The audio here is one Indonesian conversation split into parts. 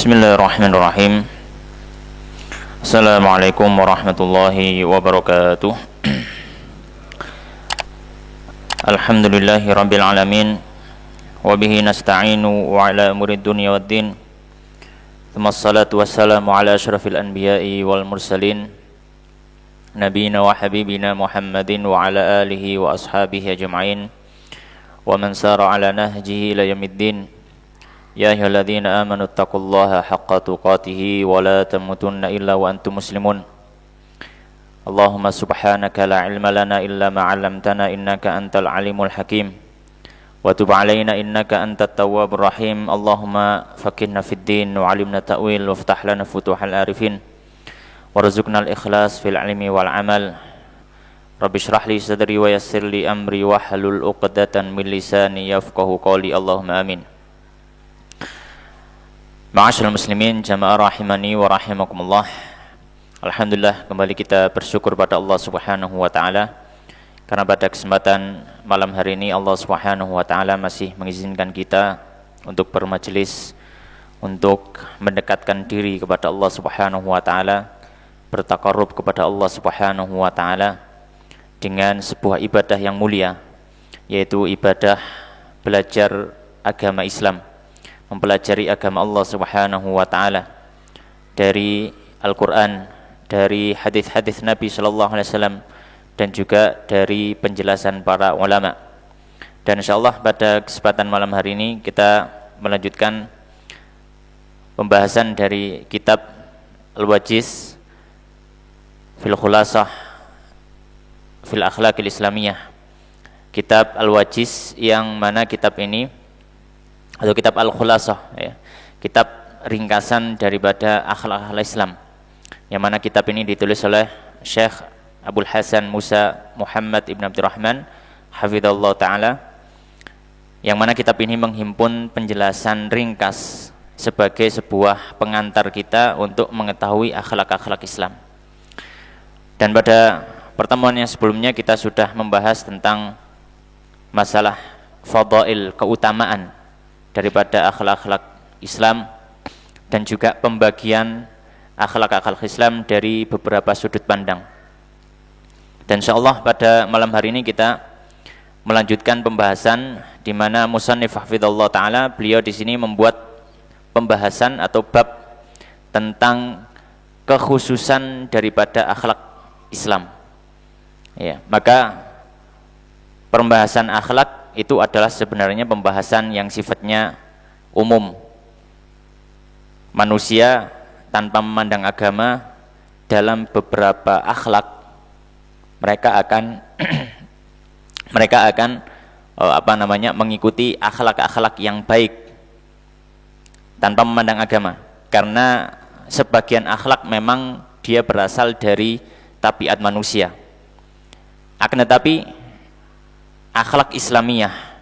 Bismillahirrahmanirrahim. Assalamualaikum warahmatullahi wabarakatuh. Alhamdulillahi rabbil alamin. Wabihi nasta'inu wa ala umurid dunya waddin. Thumma salatu wassalamu ala ashrafil anbiya'i wal mursalin, nabiyina wa habibina Muhammadin wa ala alihi wa ashabihi ajma'in, wa man sara ala nahjihi ila yaumiddin. Ya ayyuhalladzina amanu taqullaha haqqa tuqatih wa la tamutunna illa wa antum muslimun. Allahumma subhanaka la ilma lana illa ma 'allamtana innaka antal alimul hakim. Wa tub 'alaina innaka antat tawwabur rahim. Allahumma faqihna fid din wa 'allimna ta'wil waftah lana futuhal arifin. Warzuqna al-ikhlas fil 'ilmi wal 'amal. Rabbi shrah li sadri wa yassir li amri wahlul 'uqdatan min lisani yafqahu qawli. Allahumma amin. Ma'asyiral muslimin jamaah rahimani wa rahimakumullah. Alhamdulillah, kembali kita bersyukur pada Allah Subhanahu wa taala karena pada kesempatan malam hari ini Allah Subhanahu wa taala masih mengizinkan kita untuk bermajelis, untuk mendekatkan diri kepada Allah Subhanahu wa taala, bertakarrub kepada Allah Subhanahu wa taala dengan sebuah ibadah yang mulia, yaitu ibadah belajar agama Islam, mempelajari agama Allah Subhanahu wa taala dari Al-Qur'an, dari hadis-hadis Nabi sallallahu alaihi wasallam, dan juga dari penjelasan para ulama. Dan insyaallah pada kesempatan malam hari ini kita melanjutkan pembahasan dari kitab Al-Wajiz fil Khulasah fil Akhlaqil Islamiyah. Kitab Al-Wajiz yang mana kitab ini atau kitab Al-Khulasah, ya, kitab ringkasan daripada akhlak Islam, yang mana kitab ini ditulis oleh Syekh Abdul Hasan Musa Muhammad Ibn Abdurrahman hafizallahu ta'ala, yang mana kitab ini menghimpun penjelasan ringkas sebagai sebuah pengantar kita untuk mengetahui akhlak-akhlak Islam. Dan pada pertemuan yang sebelumnya kita sudah membahas tentang masalah fadail, keutamaan daripada akhlak-akhlak Islam, dan juga pembagian akhlak-akhlak Islam dari beberapa sudut pandang. Dan insyaallah pada malam hari ini kita melanjutkan pembahasan di mana musannif hafizallahu taala, beliau di sini membuat pembahasan atau bab tentang kekhususan daripada akhlak Islam. Ya, maka pembahasan akhlak itu adalah sebenarnya pembahasan yang sifatnya umum. Manusia tanpa memandang agama, dalam beberapa akhlak mereka akan mengikuti akhlak-akhlak yang baik tanpa memandang agama, karena sebagian akhlak memang dia berasal dari tabiat manusia. Akan tetapi akhlak Islamiyah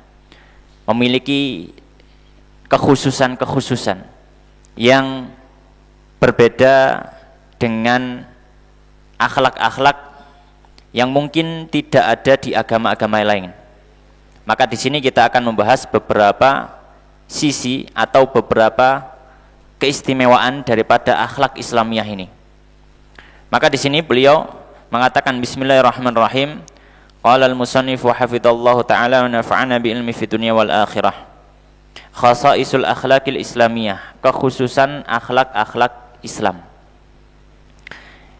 memiliki kekhususan-kekhususan yang berbeda dengan akhlak-akhlak yang mungkin tidak ada di agama-agama lain. Maka di sini kita akan membahas beberapa sisi atau beberapa keistimewaan daripada akhlak Islamiyah ini. Maka di sini beliau mengatakan bismillahirrahmanirrahim. Qala al-musannif wa hafidhallahu ta'ala wa nafa'ana bi ilmi fid dunya wal akhirah. Khasaisul akhlaqil islamiyah, kekhususan akhlak-akhlak Islam.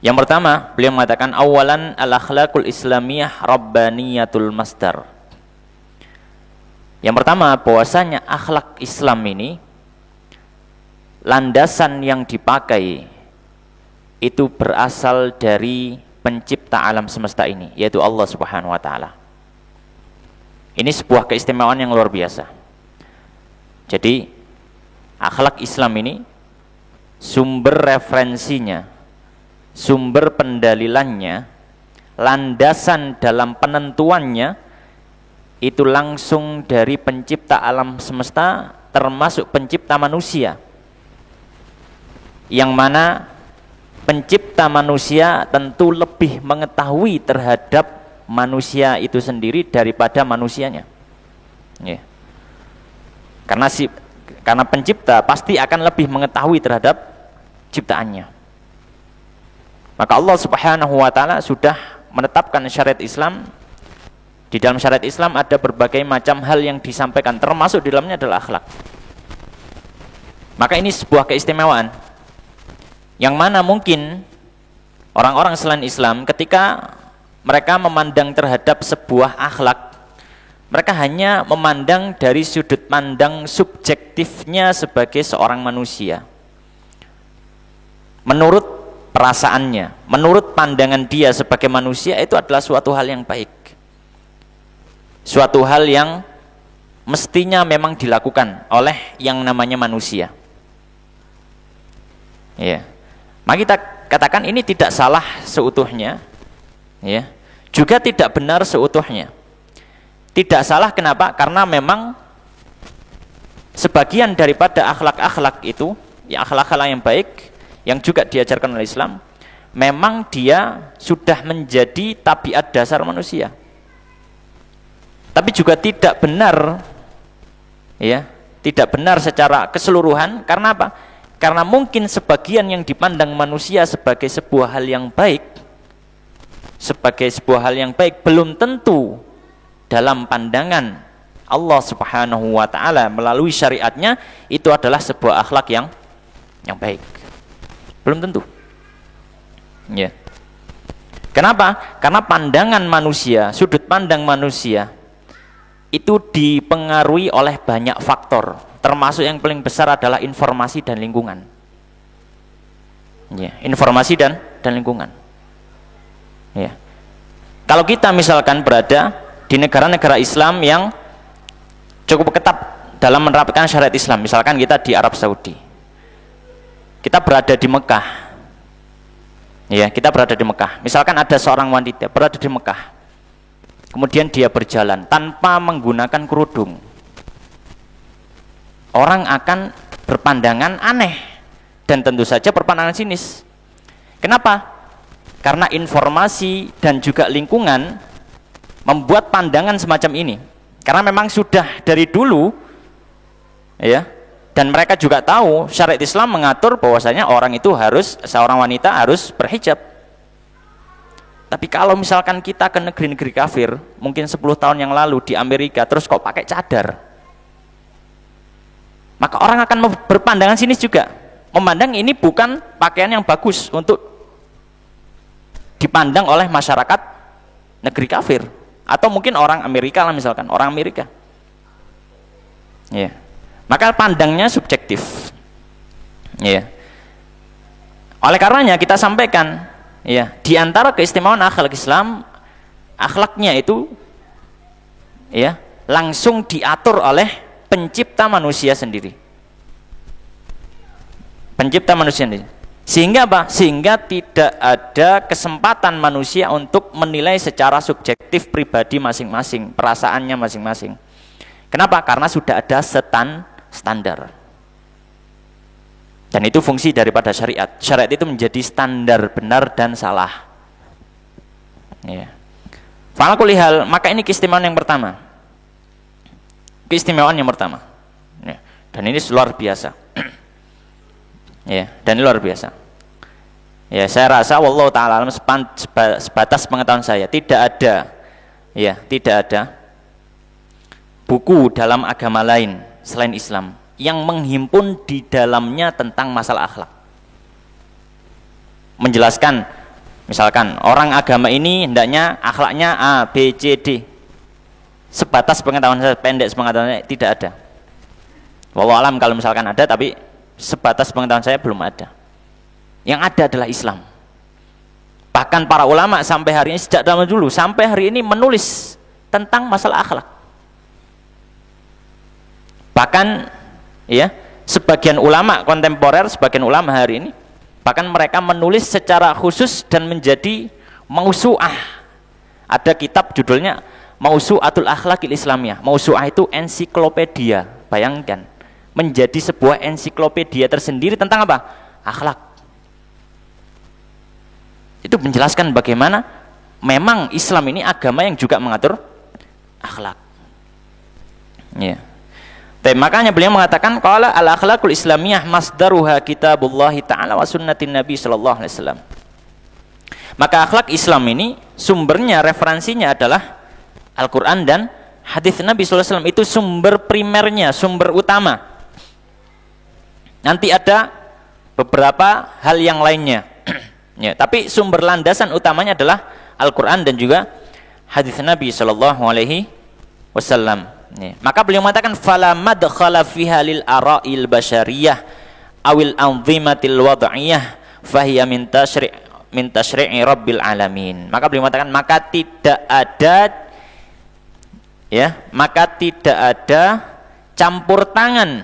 Yang pertama, beliau mengatakan awalan al-akhlaqul islamiyah rabbaniyatul masdar. Yang pertama, bahwasanya akhlak Islam ini landasan yang dipakai itu berasal dari pencipta alam semesta ini, yaitu Allah Subhanahu wa taala. Ini sebuah keistimewaan yang luar biasa. Jadi akhlak Islam ini sumber referensinya, sumber pendalilannya, landasan dalam penentuannya itu langsung dari pencipta alam semesta, termasuk pencipta manusia, yang mana pencipta manusia tentu lebih mengetahui terhadap manusia itu sendiri daripada manusianya. Ya. Karena pencipta pasti akan lebih mengetahui terhadap ciptaannya. Maka Allah Subhanahu wa taala sudah menetapkan syariat Islam. Di dalam syariat Islam ada berbagai macam hal yang disampaikan, termasuk di dalamnya adalah akhlak. Maka ini sebuah keistimewaan yang mana mungkin orang-orang selain Islam ketika mereka memandang terhadap sebuah akhlak, mereka hanya memandang dari sudut pandang subjektifnya sebagai seorang manusia. Menurut perasaannya, menurut pandangan dia sebagai manusia, itu adalah suatu hal yang baik, suatu hal yang mestinya memang dilakukan oleh yang namanya manusia. Ya, maka kita katakan ini tidak salah seutuhnya, ya, juga tidak benar seutuhnya. Tidak salah kenapa? Karena memang sebagian daripada akhlak-akhlak itu, ya, akhlak-akhlak yang baik yang juga diajarkan oleh Islam, memang dia sudah menjadi tabiat dasar manusia. Tapi juga tidak benar, ya, tidak benar secara keseluruhan. Karena apa? Karena mungkin sebagian yang dipandang manusia sebagai sebuah hal yang baik, sebagai sebuah hal yang baik, belum tentu dalam pandangan Allah Subhanahu wa taala melalui syariatnya itu adalah sebuah akhlak yang baik. Belum tentu. Ya. Kenapa? Karena pandangan manusia, sudut pandang manusia itu dipengaruhi oleh banyak faktor, termasuk yang paling besar adalah informasi dan lingkungan. Ya, informasi dan lingkungan. Ya. Kalau kita misalkan berada di negara-negara Islam yang cukup ketat dalam menerapkan syariat Islam, misalkan kita di Arab Saudi, kita berada di Mekah, ya, kita berada di Mekah. Misalkan ada seorang wanita berada di Mekah, kemudian dia berjalan tanpa menggunakan kerudung, orang akan berpandangan aneh dan tentu saja berpandangan sinis. Kenapa? Karena informasi dan juga lingkungan membuat pandangan semacam ini. Karena memang sudah dari dulu, ya, dan mereka juga tahu syariat Islam mengatur bahwasanya orang itu harus, seorang wanita harus berhijab. Tapi kalau misalkan kita ke negeri-negeri kafir, mungkin 10 tahun yang lalu di Amerika, terus kok pakai cadar, maka orang akan berpandangan sinis juga, memandang ini bukan pakaian yang bagus untuk dipandang oleh masyarakat negeri kafir, atau mungkin orang Amerika lah, misalkan orang Amerika, ya. Maka pandangnya subjektif, ya. Oleh karenanya kita sampaikan, ya, di antara keistimewaan akhlak Islam, akhlaknya itu, ya, langsung diatur oleh pencipta manusia sendiri, pencipta manusia sendiri. Sehingga apa? Sehingga tidak ada kesempatan manusia untuk menilai secara subjektif pribadi masing-masing, perasaannya masing-masing. Kenapa? Karena sudah ada standar. Dan itu fungsi daripada syariat. Syariat itu menjadi standar benar dan salah. Ya. Fa'ala kulli hal, maka ini keistimewaan yang pertama. Keistimewaan yang pertama. Ya. Dan ini luar biasa. Ya, dan ini luar biasa. Ya, saya rasa wallahu taala alam, sebatas pengetahuan saya tidak ada, ya, tidak ada buku dalam agama lain selain Islam yang menghimpun di dalamnya tentang masalah akhlak. Menjelaskan, misalkan orang agama ini hendaknya akhlaknya A, B, C, D. Sebatas pengetahuan saya, pendek pengetahuan saya, tidak ada. Wallahu alam kalau misalkan ada, tapi sebatas pengetahuan saya belum ada. Yang ada adalah Islam. Bahkan para ulama sampai hari ini, sejak zaman dulu sampai hari ini menulis tentang masalah akhlak. Bahkan, ya, sebagian ulama kontemporer, sebagian ulama hari ini, bahkan mereka menulis secara khusus dan menjadi mausu'ah. Ada kitab judulnya Mausu'atul Akhlaqil Islamiyah. Mausu'ah itu ensiklopedia. Bayangkan, menjadi sebuah ensiklopedia tersendiri tentang apa? Akhlak. Itu menjelaskan bagaimana memang Islam ini agama yang juga mengatur akhlak. Ya. Makanya beliau mengatakan qala al-akhlaqul islamiyah masdaruha kitabullah ta'ala wa sunnatin nabi sallallahu alaihi wasallam. Maka akhlak Islam ini sumbernya, referensinya adalah Al-Qur'an dan hadis Nabi sallallahu alaihi wasallam. Itu sumber primernya, sumber utama. Nanti ada beberapa hal yang lainnya. Ya, tapi sumber landasan utamanya adalah Al-Qur'an dan juga hadis Nabi sallallahu alaihi wasallam. Maka beliau mengatakan fala madkhala fiha lil ara'il basyariyah awil anzimatil wad'iyah fahiya min tasyri'i rabbil alamin. Maka beliau mengatakan maka tidak ada campur tangan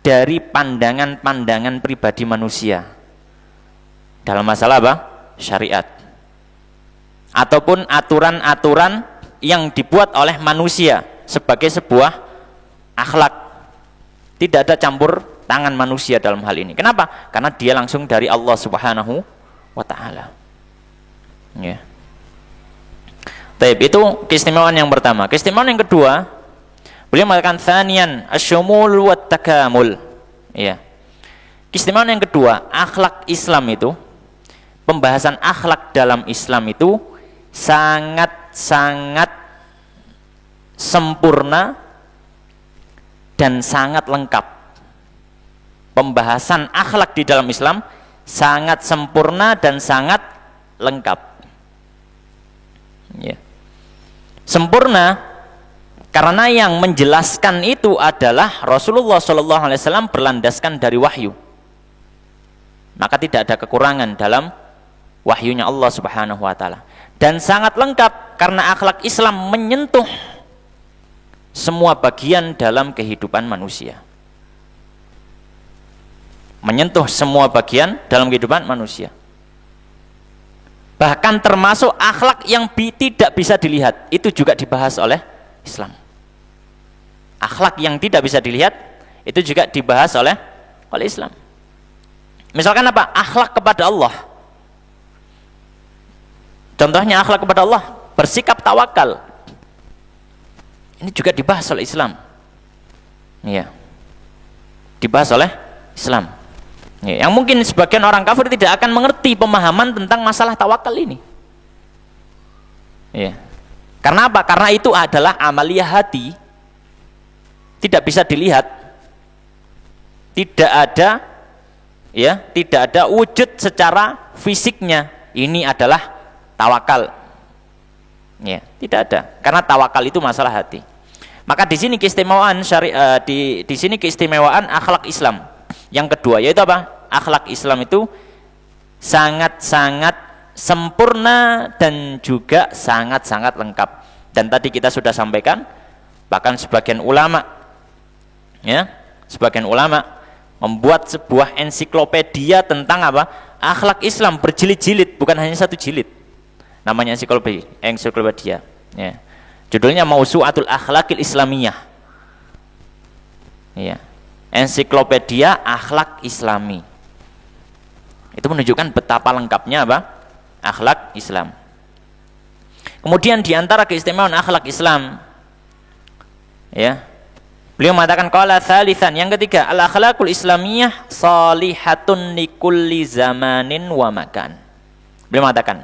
dari pandangan-pandangan pribadi manusia dalam masalah apa? Syariat ataupun aturan-aturan yang dibuat oleh manusia sebagai sebuah akhlak. Tidak ada campur tangan manusia dalam hal ini. Kenapa? Karena dia langsung dari Allah Subhanahu wa ta'ala. Ya. Baik, itu keistimewaan yang pertama. Keistimewaan yang kedua, beliau mengatakan tsaniyan asyumul wat takamul. Ya. Keistimewaan yang kedua, akhlak Islam itu, pembahasan akhlak dalam Islam itu sangat sempurna dan sangat lengkap. Pembahasan akhlak di dalam Islam sangat sempurna dan sangat lengkap. Ya. Sempurna karena yang menjelaskan itu adalah Rasulullah SAW berlandaskan dari wahyu. Maka tidak ada kekurangan dalam wahyunya Allah Subhanahu wa ta'ala. Dan sangat lengkap karena akhlak Islam menyentuh semua bagian dalam kehidupan manusia. Menyentuh semua bagian dalam kehidupan manusia. Bahkan termasuk akhlak yang tidak bisa dilihat, itu juga dibahas oleh Islam. Akhlak yang tidak bisa dilihat, itu juga dibahas oleh Islam. Misalkan apa? Akhlak kepada Allah. Contohnya akhlak kepada Allah, bersikap tawakal. Ini juga dibahas oleh Islam. Ya. Dibahas oleh Islam. Ya. Yang mungkin sebagian orang kafir tidak akan mengerti pemahaman tentang masalah tawakal ini. Ya. Karena apa? Karena itu adalah amaliyah hati. Tidak bisa dilihat. Tidak ada wujud secara fisiknya. Ini adalah tawakal. Ya, tidak ada. Karena tawakal itu masalah hati. Maka di sini keistimewaan di sini keistimewaan akhlak Islam. Yang kedua yaitu apa? Akhlak Islam itu sangat-sangat sempurna dan juga sangat-sangat lengkap. Dan tadi kita sudah sampaikan, bahkan sebagian ulama membuat sebuah ensiklopedia tentang apa? Akhlak Islam berjilid-jilid, bukan hanya satu jilid. Namanya ensiklopedia. Ya. Judulnya Mausu'atul Akhlaqil Islamiyah. Ya. Ensiklopedia akhlak Islami. Itu menunjukkan betapa lengkapnya apa? Akhlak Islam. Kemudian di antara keistimewaan akhlak Islam, ya. Beliau mengatakan qala tsalitsan, yang ketiga, al akhlaqul islamiyah shalihatun likulli zamanin wa makan. Beliau mengatakan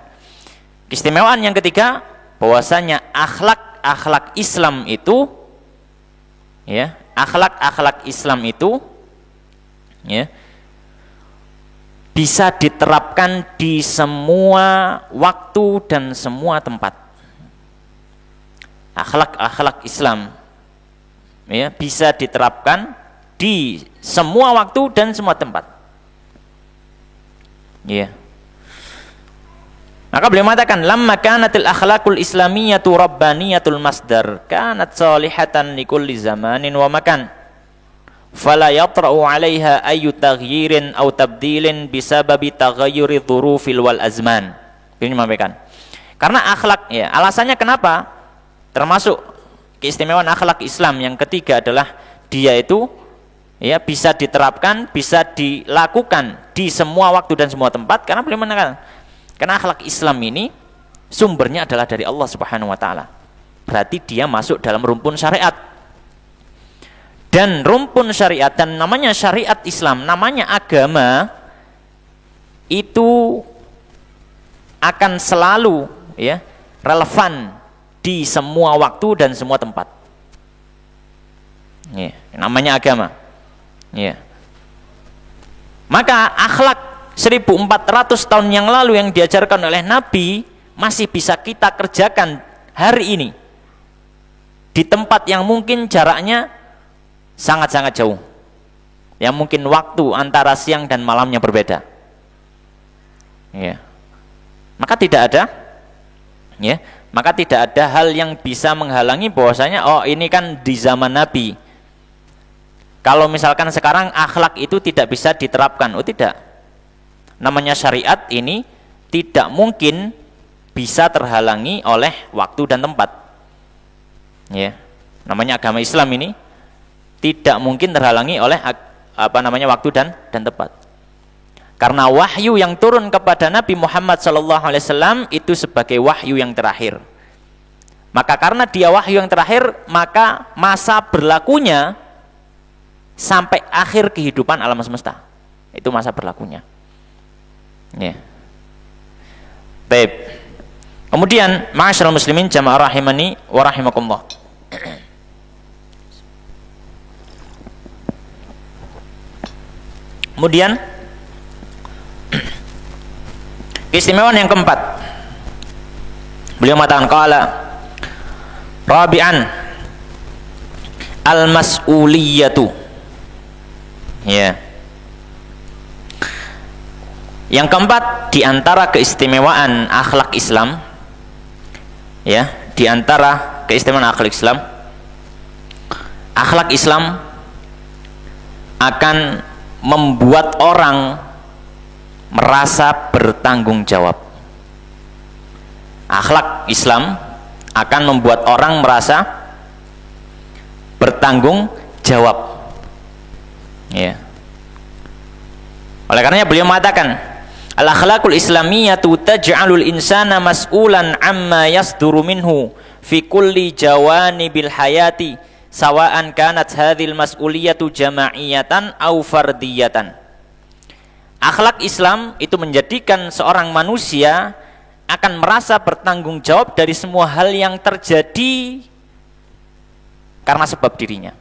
keistimewaan yang ketiga, bahwasanya akhlak Islam itu, ya, akhlak Islam itu, ya, bisa diterapkan di semua waktu dan semua tempat. Akhlak Islam, ya, bisa diterapkan di semua waktu dan semua tempat. Ya. Maka beliau mengatakan lamma kanatil akhlaqul islamiyatu rabbaniyatul masdar kanat salihatan likulli zamanin wa makan fala yatra'u 'alaiha ayu taghyirin aw tabdilin bisababi taghayyuri dzurufil wal azman. Ini menyampaikan karena akhlak, ya, alasannya kenapa termasuk keistimewaan akhlak Islam yang ketiga adalah dia itu, ya, bisa diterapkan, bisa dilakukan di semua waktu dan semua tempat. Karena beliau mengatakan karena akhlak Islam ini sumbernya adalah dari Allah Subhanahu wa ta'ala. Berarti dia masuk dalam rumpun syariat. Dan rumpun syariat, dan namanya syariat Islam, namanya agama, itu akan selalu ya relevan di semua waktu dan semua tempat. Ya, namanya agama. Ya. Maka akhlak 1400 tahun yang lalu yang diajarkan oleh Nabi masih bisa kita kerjakan hari ini di tempat yang mungkin jaraknya sangat-sangat jauh, yang mungkin waktu antara siang dan malamnya berbeda. Ya. Maka tidak ada, ya, maka tidak ada hal yang bisa menghalangi bahwasanya oh ini kan di zaman Nabi. Kalau misalkan sekarang akhlak itu tidak bisa diterapkan, oh tidak. Namanya syariat ini tidak mungkin bisa terhalangi oleh waktu dan tempat. Ya. Namanya agama Islam ini tidak mungkin terhalangi oleh waktu dan tempat. Karena wahyu yang turun kepada Nabi Muhammad SAW itu sebagai wahyu yang terakhir. Maka karena dia wahyu yang terakhir, maka masa berlakunya sampai akhir kehidupan alam semesta. Itu masa berlakunya. Ya. Baik. Kemudian, ma'asyiral muslimin jamaah rahimani wa rahimakumullah. Kemudian keistimewaan yang keempat, beliau mengatakan qala rabi'an al-mas'uliyatu. Ya. Yang keempat di antara keistimewaan akhlak Islam, ya, di antara keistimewaan akhlak Islam akan membuat orang merasa bertanggung jawab. Akhlak Islam akan membuat orang merasa bertanggung jawab. Ya. Oleh karenanya beliau mengatakan, al-akhlaqul islamiyyatu taj'alul insana mas'ulan amma yasduru minhu fi kulli jawanibil hayati sawa'an kanat hadhil mas'uliyatu jama'iyatan aw fardiyatan. Akhlak Islam itu menjadikan seorang manusia akan merasa bertanggung jawab dari semua hal yang terjadi karena sebab dirinya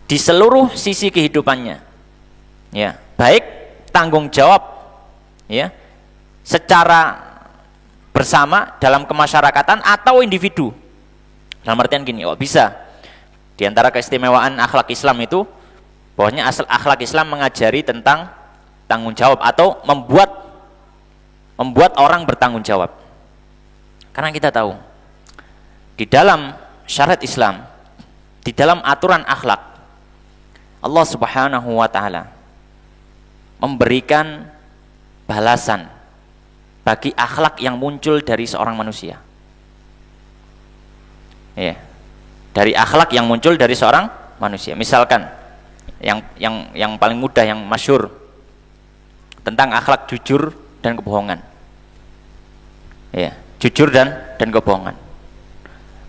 di seluruh sisi kehidupannya. Ya, baik tanggung jawab ya secara bersama dalam kemasyarakatan atau individu. Dalam artian gini, oh bisa di antara keistimewaan akhlak Islam itu bahwasanya asal akhlak Islam mengajari tentang tanggung jawab atau membuat orang bertanggung jawab. Karena kita tahu di dalam syariat Islam, di dalam aturan akhlak, Allah Subhanahu wa taala memberikan balasan bagi akhlak yang muncul dari seorang manusia. Ya. Dari akhlak yang muncul dari seorang manusia. Misalkan yang paling mudah, yang masyhur tentang akhlak jujur dan kebohongan. Ya, jujur dan kebohongan.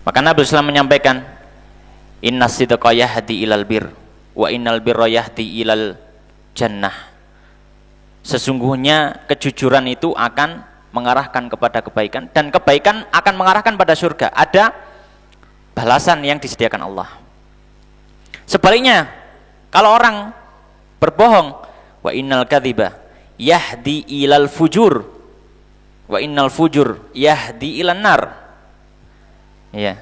Maka Nabi SAW menyampaikan, innas sidqa yahdi ilal bir wa innal birra yahdi ilal jannah. Sesungguhnya kejujuran itu akan mengarahkan kepada kebaikan dan kebaikan akan mengarahkan pada surga. Ada balasan yang disediakan Allah. Sebaliknya, kalau orang berbohong, wa innal kadziba yahdi ilal fujur wa innal fujur yahdi ilan nar. Ya.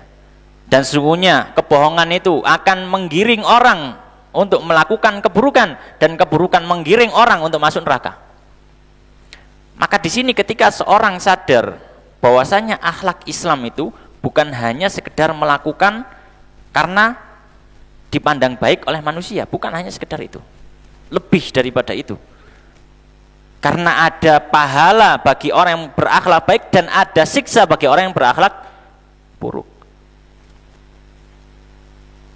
Dan sesungguhnya kebohongan itu akan menggiring orang untuk melakukan keburukan dan keburukan menggiring orang untuk masuk neraka. Maka di sini ketika seorang sadar bahwasanya akhlak Islam itu bukan hanya sekedar melakukan karena dipandang baik oleh manusia, bukan hanya sekedar itu. Lebih daripada itu. Karena ada pahala bagi orang yang berakhlak baik dan ada siksa bagi orang yang berakhlak buruk.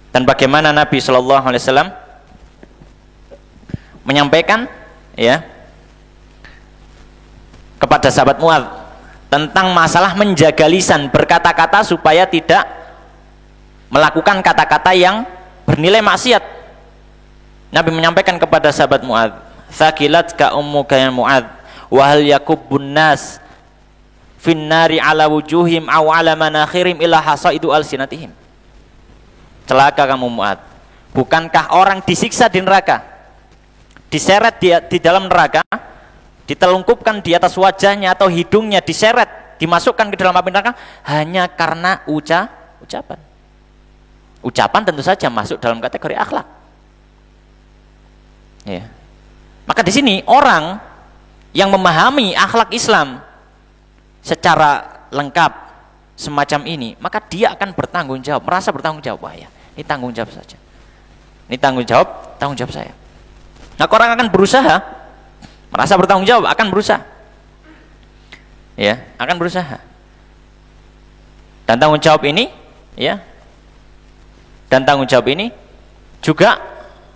Dan bagaimana Nabi SAW menyampaikan ya kepada sahabat Mu'adz tentang masalah menjaga lisan, berkata-kata supaya tidak melakukan kata-kata yang bernilai maksiat. Nabi menyampaikan kepada sahabat Mu'adz, "Thaqilatka ummuka ya Mu'adz, wa hal yakubbun nas finnari ala wujuhim aw ala manakhirim ila hasaidu alsinatihim." Celaka kamu Mu'adz, bukankah orang disiksa di neraka, diseret di dalam neraka, ditelungkupkan di atas wajahnya atau hidungnya, diseret, dimasukkan ke dalam api neraka hanya karena ucapan. Ucapan tentu saja masuk dalam kategori akhlak. Ya. Maka di sini orang yang memahami akhlak Islam secara lengkap semacam ini, maka dia akan bertanggung jawab, merasa bertanggung jawab. Wah ya, ini tanggung jawab saja. Ini tanggung jawab saya. Maka orang akan berusaha, merasa bertanggung jawab, akan berusaha. Ya, akan berusaha. Dan tanggung jawab ini, ya. Dan tanggung jawab ini juga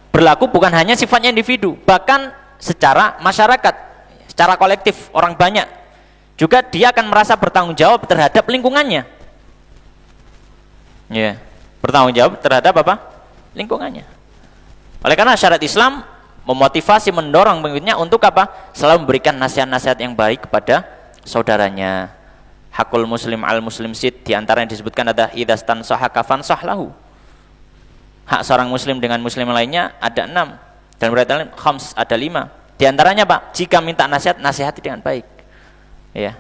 berlaku bukan hanya sifatnya individu, bahkan secara masyarakat, secara kolektif, orang banyak. Juga dia akan merasa bertanggung jawab terhadap lingkungannya. Ya, bertanggung jawab terhadap apa? Lingkungannya. Oleh karena syariat Islam memotivasi, mendorong pengikutnya untuk apa? Selalu memberikan nasihat-nasihat yang baik kepada saudaranya. Hakul muslim al muslim sid, diantara yang disebutkan ada idastan sahaka fansah lahu. Hak seorang muslim dengan muslim lainnya ada 6, dan berarti khams ada 5. Diantaranya Pak, jika minta nasihat, nasihati dengan baik. Ya.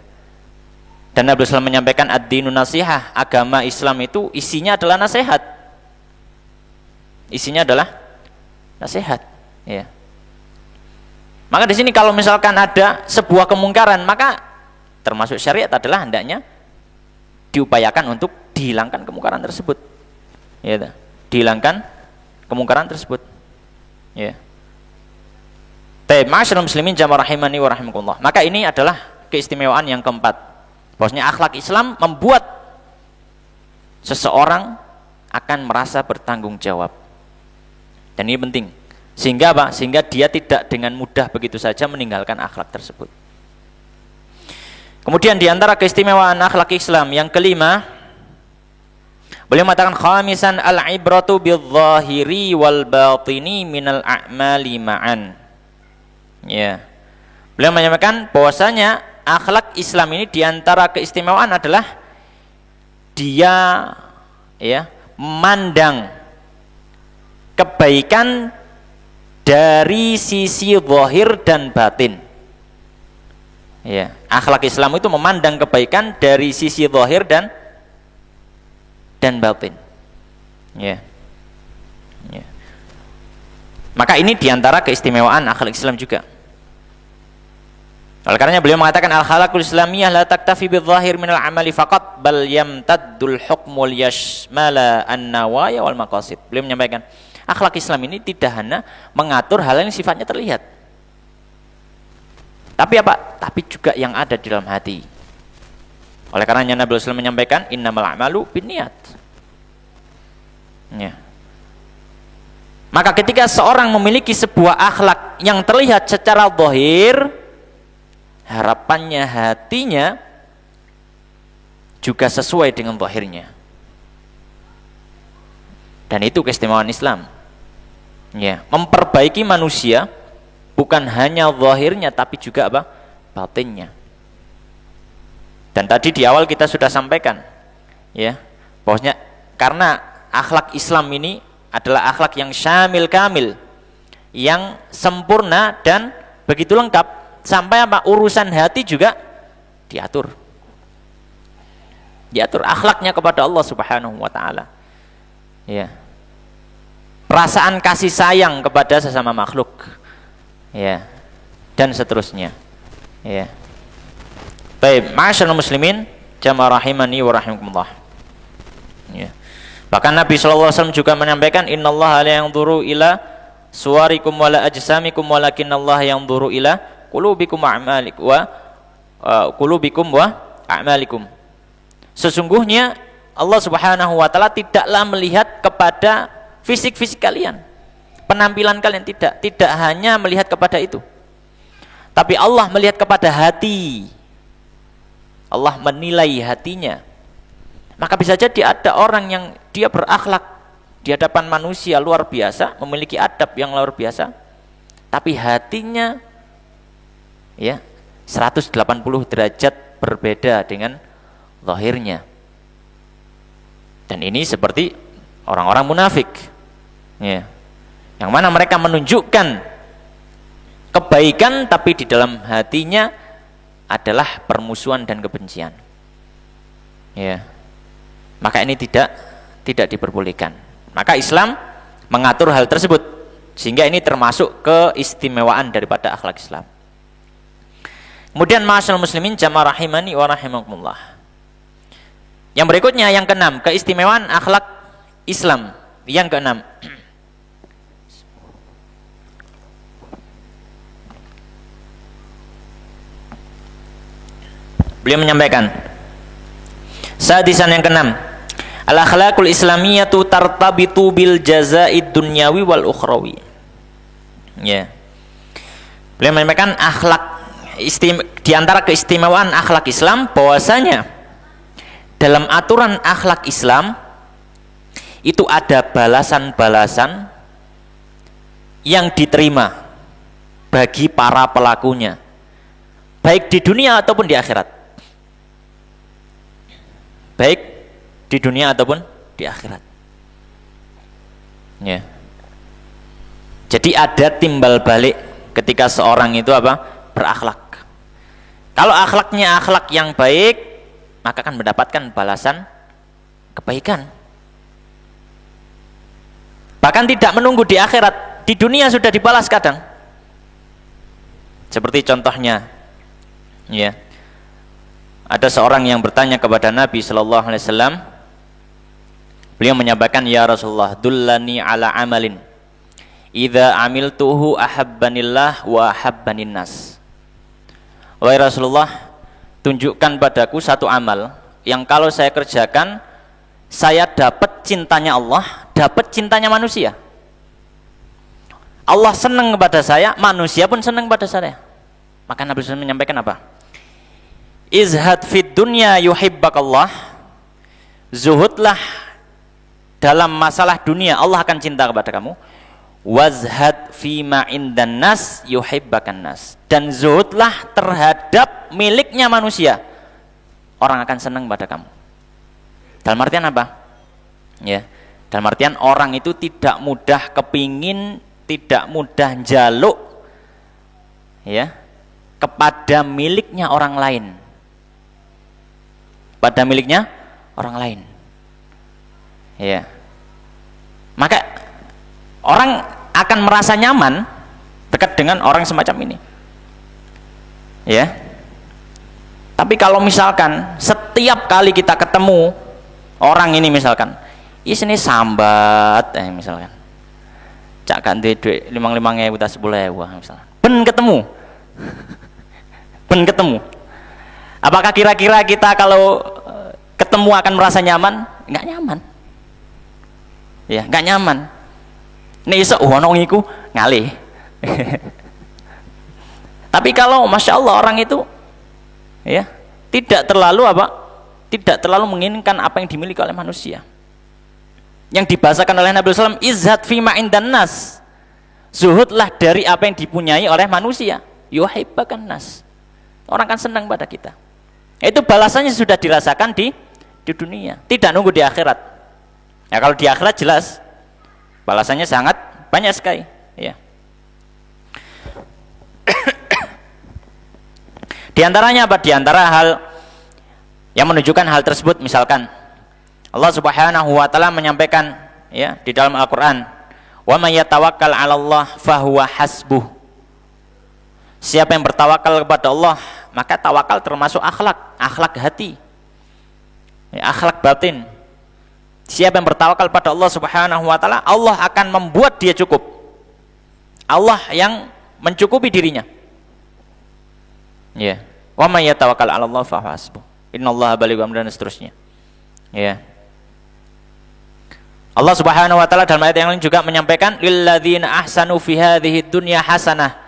Dan Nabi SAW menyampaikan ad-dinu nasihah, agama Islam itu isinya adalah nasihat. Isinya adalah nasihat. Ya. Maka di sini kalau misalkan ada sebuah kemungkaran, maka termasuk syariat adalah hendaknya diupayakan untuk dihilangkan kemungkaran tersebut. Ya, dihilangkan kemungkaran tersebut. Ya. Baik, ma'asyiral muslimin jamaah rahimani wa rahimakumullah. Maka ini adalah keistimewaan yang keempat. Bahwasanya akhlak Islam membuat seseorang akan merasa bertanggung jawab. Dan ini penting. Sehingga apa? Sehingga dia tidak dengan mudah begitu saja meninggalkan akhlak tersebut. Kemudian diantara keistimewaan akhlak Islam yang kelima, beliau mengatakan khamisan al-ibratu bil-zahiri wal-batini minal a'mali ma'an. Ya. Beliau menyampaikan bahwasanya akhlak Islam ini diantara keistimewaan adalah dia ya memandang kebaikan dari sisi zahir dan batin. Ya, akhlak Islam itu memandang kebaikan dari sisi zahir dan batin. Ya. Ya. Maka ini diantara keistimewaan akhlak Islam juga. Oleh karenanya beliau mengatakan al-akhlaqul islamiyah la taktafi bil-zahir minal amali faqat bal yamtaddul hukmul yashmala an-nawaya wal maqasid. Beliau menyampaikan akhlak Islam ini tidak hanya mengatur hal yang sifatnya terlihat, tapi apa? Tapi juga yang ada di dalam hati. Oleh karenanya Nabi SAW menyampaikan innamal a'malu binniyat. Ya. Maka ketika seorang memiliki sebuah akhlak yang terlihat secara zahir, harapannya hatinya juga sesuai dengan zahirnya. Dan itu keistimewaan Islam. Ya, memperbaiki manusia bukan hanya zahirnya tapi juga apa? Batinnya. Dan tadi di awal kita sudah sampaikan, ya, bahwasanya karena akhlak Islam ini adalah akhlak yang syamil kamil, yang sempurna dan begitu lengkap, sampai apa? Urusan hati juga diatur. Diatur akhlaknya kepada Allah Subhanahu wa taala. Ya. Perasaan kasih sayang kepada sesama makhluk. Ya. Dan seterusnya. Ya. Baik, ma'asyiral muslimin, jamaah rahimani wa rahimakumullah. Ya. Bahkan Nabi SAW juga menyampaikan innallaha la yanzuru ila suwarikum wala ajsamikum walakinallaha yanzuru ila qulubikum wa a'malikum wa qulubikum wa a'malikum. Sesungguhnya Allah Subhanahu wa taala tidaklah melihat kepada fisik-fisik kalian, penampilan kalian, tidak hanya melihat kepada itu. Tapi Allah melihat kepada hati. Allah menilai hatinya. Maka bisa jadi ada orang yang dia berakhlak di hadapan manusia luar biasa, memiliki adab yang luar biasa, tapi hatinya ya 180 derajat berbeda dengan zahirnya. Dan ini seperti orang-orang munafik, ya, yang mana mereka menunjukkan kebaikan tapi di dalam hatinya adalah permusuhan dan kebencian. Ya, maka ini tidak diperbolehkan. Maka Islam mengatur hal tersebut, sehingga ini termasuk keistimewaan daripada akhlak Islam. Kemudian ma'asyiral muslimin jamaah rahimani wa rahimakumullah. Yang berikutnya, yang keenam, keistimewaan akhlak Islam. Yang keenam, beliau menyampaikan, sadisan yang keenam, al-akhlaqul islamiyatu tartabitu bil jazaid dunyawi wal ukhrawi. Ya. Beliau menyampaikan di antara keistimewaan akhlak Islam bahwasanya dalam aturan akhlak Islam itu ada balasan-balasan yang diterima bagi para pelakunya, baik di dunia ataupun di akhirat. Baik di dunia ataupun di akhirat. Ya. Jadi ada timbal balik ketika seorang itu berakhlak. Kalau akhlaknya akhlak yang baik, maka akan mendapatkan balasan kebaikan. Bahkan tidak menunggu di akhirat, di dunia sudah dibalas kadang. Seperti contohnya, ya, ada seorang yang bertanya kepada Nabi Shallallahu Alaihi Wasallam. Beliau menyampaikan, ya Rasulullah, dullani ala amalin idza amiltuhu ahabbanillah wa ahabbanin nas. Wahai Rasulullah, tunjukkan padaku satu amal yang kalau saya kerjakan, saya dapat cintanya Allah, dapat cintanya manusia. Allah senang kepada saya, manusia pun senang kepada saya. Maka Nabi SAW menyampaikan apa? Izhad fid dunya yuhibbakallah. Zuhudlah dalam masalah dunia, Allah akan cinta kepada kamu. Wazhad fima indan nas yuhibbakan nas. Dan zuhudlah terhadap miliknya manusia, orang akan senang pada kamu. Dalam artian apa? Ya, dalam artian orang itu tidak mudah kepingin, tidak mudah jaluk, ya, kepada miliknya orang lain, pada miliknya orang lain. Ya, maka orang akan merasa nyaman dekat dengan orang semacam ini. Ya. Tapi kalau misalkan setiap kali kita ketemu orang ini, misalkan isine sambat, misalkan cak ganti duit 5.000 ta 10.000 misalkan, ben ketemu, apakah kira-kira kita kalau ketemu akan merasa nyaman? Nggak nyaman. Ya, nggak nyaman. Nek iso ono ngiku ngalih. Tapi kalau Masya Allah orang itu, ya, tidak terlalu tidak terlalu menginginkan apa yang dimiliki oleh manusia. Yang dibahasakan oleh Nabi SAW, izhad fima indan nas. Zuhudlah dari apa yang dipunyai oleh manusia. Yuhibbakan nas. Orang kan senang pada kita. Itu balasannya sudah dirasakan di dunia, tidak nunggu di akhirat. Ya, kalau di akhirat jelas balasannya sangat banyak sekali, ya. Di antaranya apa? Di antara hal yang menunjukkan hal tersebut, misalkan Allah Subhanahu wa taala menyampaikan, ya, di dalam Al-Qur'an, "Wa may yatawakkal 'ala Allah fahuwa hasbuh." Siapa yang bertawakal kepada Allah, maka tawakal termasuk akhlak hati, ya, akhlak batin. Siapa yang bertawakal pada Allah Subhanahu wa taala, Allah akan membuat dia cukup. Allah yang mencukupi dirinya. Ya. Wa may yatawakkal 'ala Allah fa hasbuh. Innallaha balighu amrihi, dan seterusnya. Ya. Allah Subhanahu wa taala dalam ayat yang lain juga menyampaikan, lilladzina ahsanu fi hadhihi dunya hasanah.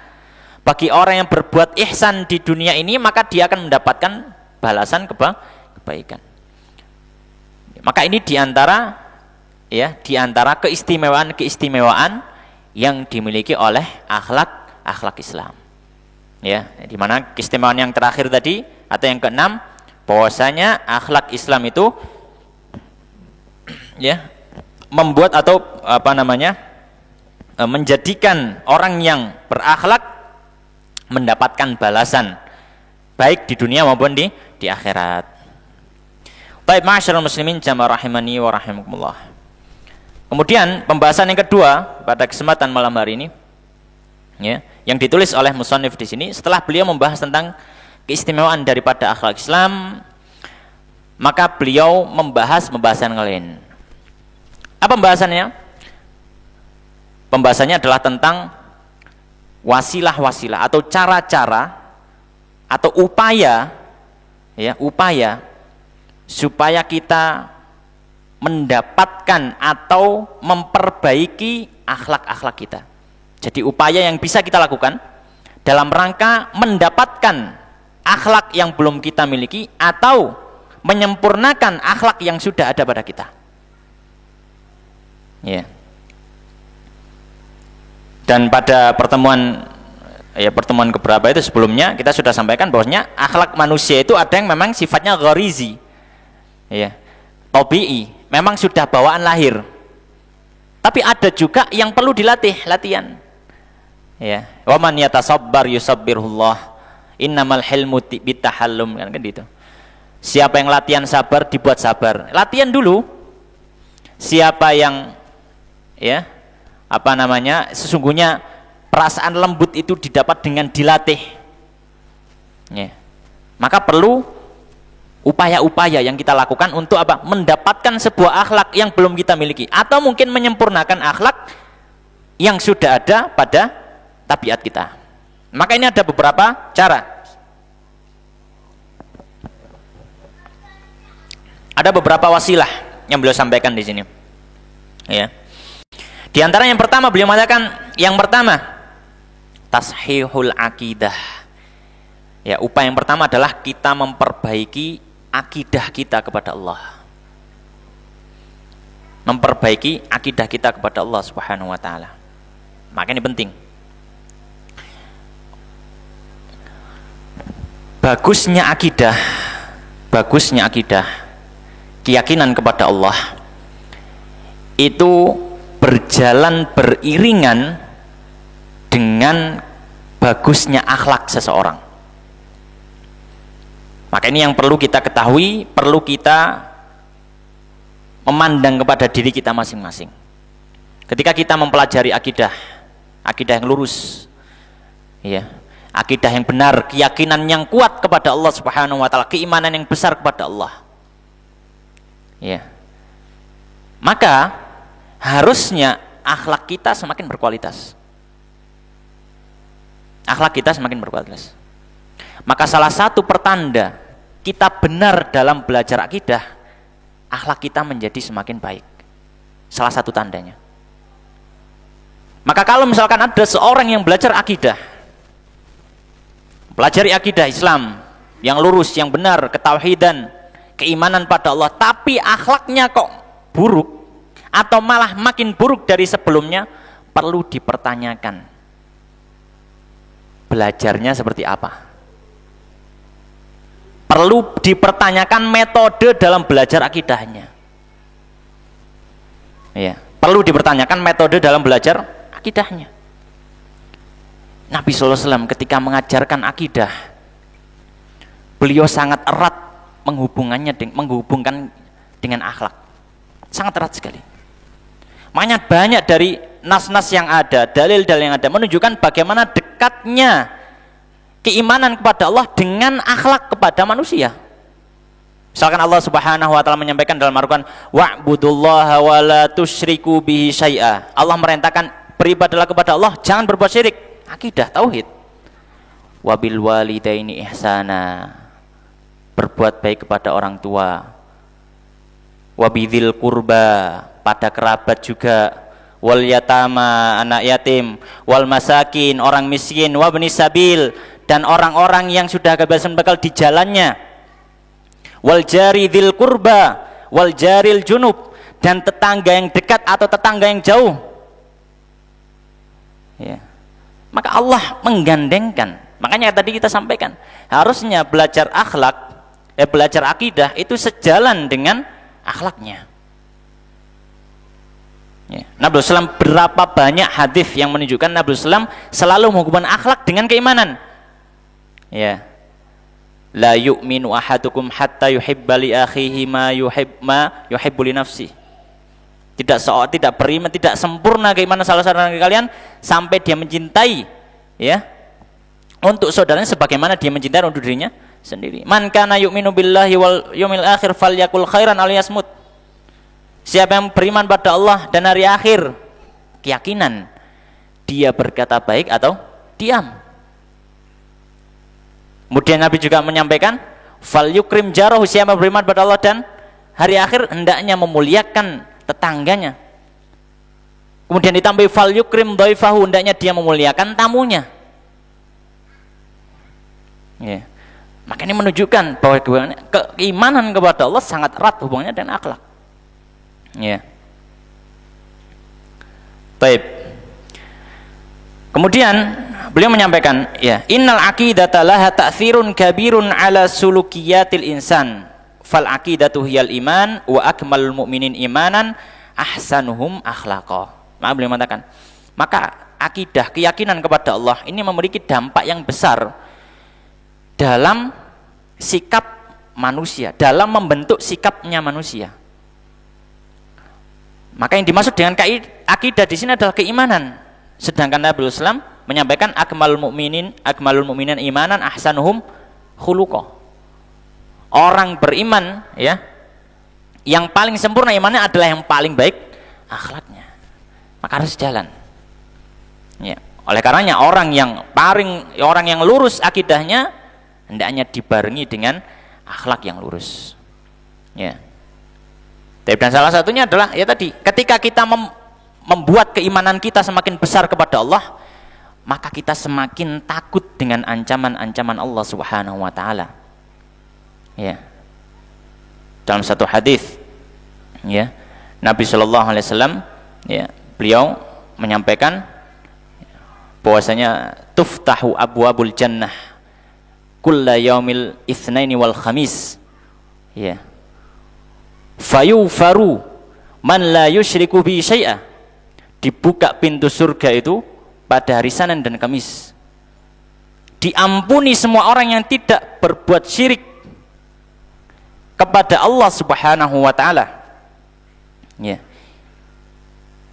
Bagi orang yang berbuat ihsan di dunia ini, maka dia akan mendapatkan balasan kebaikan. Maka ini diantara, ya di antara keistimewaan yang dimiliki oleh akhlak Islam. Ya, di mana keistimewaan yang terakhir tadi atau yang keenam, bahwasanya akhlak Islam itu ya membuat atau menjadikan orang yang berakhlak mendapatkan balasan baik di dunia maupun di akhirat. Baik, ma'asyiral muslimin jamaah rahimani wa rahimakumullah. Kemudian pembahasan yang kedua pada kesempatan malam hari ini, ya, yang ditulis oleh musannif di sini setelah beliau membahas tentang keistimewaan daripada akhlak Islam, maka beliau membahas pembahasan lain. Apa pembahasannya? Pembahasannya adalah tentang wasilah-wasilah atau cara-cara atau upaya, ya, upaya supaya kita mendapatkan atau memperbaiki akhlak-akhlak kita. Jadi upaya yang bisa kita lakukan dalam rangka mendapatkan akhlak yang belum kita miliki atau menyempurnakan akhlak yang sudah ada pada kita. Ya. Dan pada pertemuan keberapa itu sebelumnya kita sudah sampaikan bahwasanya akhlak manusia itu ada yang memang sifatnya gharizi. Ya. Tabi'i, memang sudah bawaan lahir. Tapi ada juga yang perlu latihan. Ya. Wa man yatasabbar yusabbirullah. Innamal hilmu bitahallum, kan gitu. Siapa yang latihan sabar dibuat sabar. Latihan dulu. Siapa yang sesungguhnya perasaan lembut itu didapat dengan dilatih. Ya. Maka perlu upaya-upaya yang kita lakukan untuk apa? Mendapatkan sebuah akhlak yang belum kita miliki atau mungkin menyempurnakan akhlak yang sudah ada pada tabiat kita. Maka ini ada beberapa cara. Ada beberapa wasilah yang beliau sampaikan di sini. Ya. Di antara yang pertama beliau mengatakan, yang pertama tashihul akidah. Ya, upaya yang pertama adalah kita memperbaiki akidah kita kepada Allah. Memperbaiki akidah kita kepada Allah Subhanahu wa taala. Maka ini penting. Bagusnya akidah, keyakinan kepada Allah itu berjalan beriringan dengan bagusnya akhlak seseorang. Maka ini yang perlu kita ketahui, perlu kita memandang kepada diri kita masing-masing. Ketika kita mempelajari akidah yang lurus, ya, akidah yang benar, keyakinan yang kuat kepada Allah Subhanahu wa taala, keimanan yang besar kepada Allah. Ya. Maka harusnya akhlak kita semakin berkualitas. Akhlak kita semakin berkualitas. Maka salah satu pertanda kita benar dalam belajar akidah, akhlak kita menjadi semakin baik. Salah satu tandanya. Maka kalau misalkan ada seorang yang belajar akidah, pelajari akidah Islam yang lurus, yang benar, ketauhidan, keimanan pada Allah, tapi akhlaknya kok buruk atau malah makin buruk dari sebelumnya, perlu dipertanyakan belajarnya seperti apa. Perlu dipertanyakan metode dalam belajar akidahnya. Ya, perlu dipertanyakan metode dalam belajar akidahnya. Nabi SAW ketika mengajarkan akidah, beliau sangat erat menghubungkan dengan akhlak. Sangat erat sekali. Makanya banyak dari nas-nas yang ada, dalil-dalil yang ada menunjukkan bagaimana dekatnya keimanan kepada Allah dengan akhlak kepada manusia. Misalkan Allah Subhanahu wa taala menyampaikan dalam Al-Qur'an, wa'budullaha wa la tusyriku bihi syai'a. Allah merintahkan beribadahlah kepada Allah, jangan berbuat syirik. Akidah tauhid. Wabil walidaini ihsana. Berbuat baik kepada orang tua. Wabidzil qurba, pada kerabat juga. Wal yatama, anak yatim. Wal masakin, orang miskin. Wabnis sabil, dan orang-orang yang sudah kehabisan bekal di jalannya. Wal jari dzil qurba wal jaril junub, dan tetangga yang dekat atau tetangga yang jauh. Ya. Maka Allah menggandengkan. Makanya tadi kita sampaikan, harusnya belajar akhlak, belajar akidah itu sejalan dengan akhlaknya. Ya. Nabi SAW berapa banyak hadis yang menunjukkan Nabi SAW selalu menghubungkan akhlak dengan keimanan. Ya. La yu'minu ahadukum hatta yuhibba li akhihi ma yuhibbu li nafsihi. Tidak beriman, tidak sempurna keimanan salah seorang dari kalian sampai dia mencintai, ya, untuk saudaranya sebagaimana dia mencintai untuk dirinya sendiri. Man kana yu'minu billahi wal yawmil akhir falyakul khairan aw liyasmut. Siapa yang beriman pada Allah dan hari akhir, keyakinan, dia berkata baik atau diam. Kemudian Nabi juga menyampaikan, fal yukrim jarahu, siapa yang beriman pada Allah dan hari akhir hendaknya memuliakan tetangganya. Kemudian ditambah fal yukrim dhaifahu, hendaknya dia memuliakan tamunya. Ya. Maka ini menunjukkan bahwa keimanan kepada Allah sangat erat hubungannya dengan akhlak. Ya. Baik. Kemudian beliau menyampaikan, ya, innal aqidata laha ta'thirun kabirun ala sulukiyatil insan. Fal aqidatu hiyal iman wa akmalul mu'minin imanan ahsanuhum akhlaqa. Maka beliau mengatakan, maka akidah, keyakinan kepada Allah ini memiliki dampak yang besar dalam sikap manusia, dalam membentuk sikapnya manusia. Maka yang dimaksud dengan akidah di sini adalah keimanan. Sedangkan Nabi SAW menyampaikan akmalul mu'minin imanan ahsanuhum khuluqa. Orang beriman, ya, yang paling sempurna imannya adalah yang paling baik akhlaknya. Maka harus jalan. Ya. Oleh karenanya orang yang lurus akidahnya hendaknya dibarengi dengan akhlak yang lurus. Ya. Dan salah satunya adalah ya tadi, ketika kita membuat keimanan kita semakin besar kepada Allah, maka kita semakin takut dengan ancaman-ancaman Allah Subhanahu wa taala. Ya. Dalam satu hadis, ya, Nabi Shallallahu Alaihi Wasallam, ya, beliau menyampaikan bahwasanya tuftahu abwabul jannah kulla yaumil itsnaini wal khamis, ya, fayufaru man la yusyriku bi syai'a. Dibuka pintu surga itu pada hari Senin dan Kamis. Diampuni semua orang yang tidak berbuat syirik kepada Allah Subhanahu wa taala. Ya.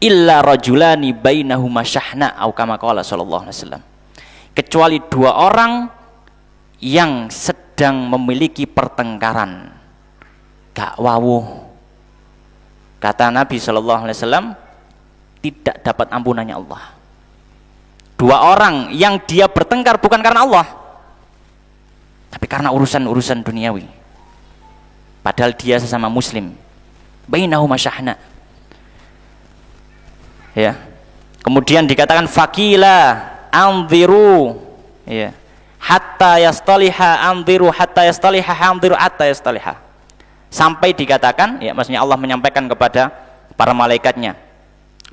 Illa rajulani bainahuma syahna atau kama qala sallallahu alaihi wasallam. Kecuali dua orang yang sedang memiliki pertengkaran. Gak wawuh. Kata Nabi sallallahu alaihi wasallam, tidak dapat ampunannya Allah. Dua orang yang dia bertengkar bukan karena Allah, tapi karena urusan-urusan duniawi. Padahal dia sesama muslim. Bainahuma syahna. Ya. Kemudian dikatakan faqila anziru, ya, hatta yastaliha anziru hatta yastaliha anziru hatta yastaliha. Sampai dikatakan, ya, maksudnya Allah menyampaikan kepada para malaikatnya,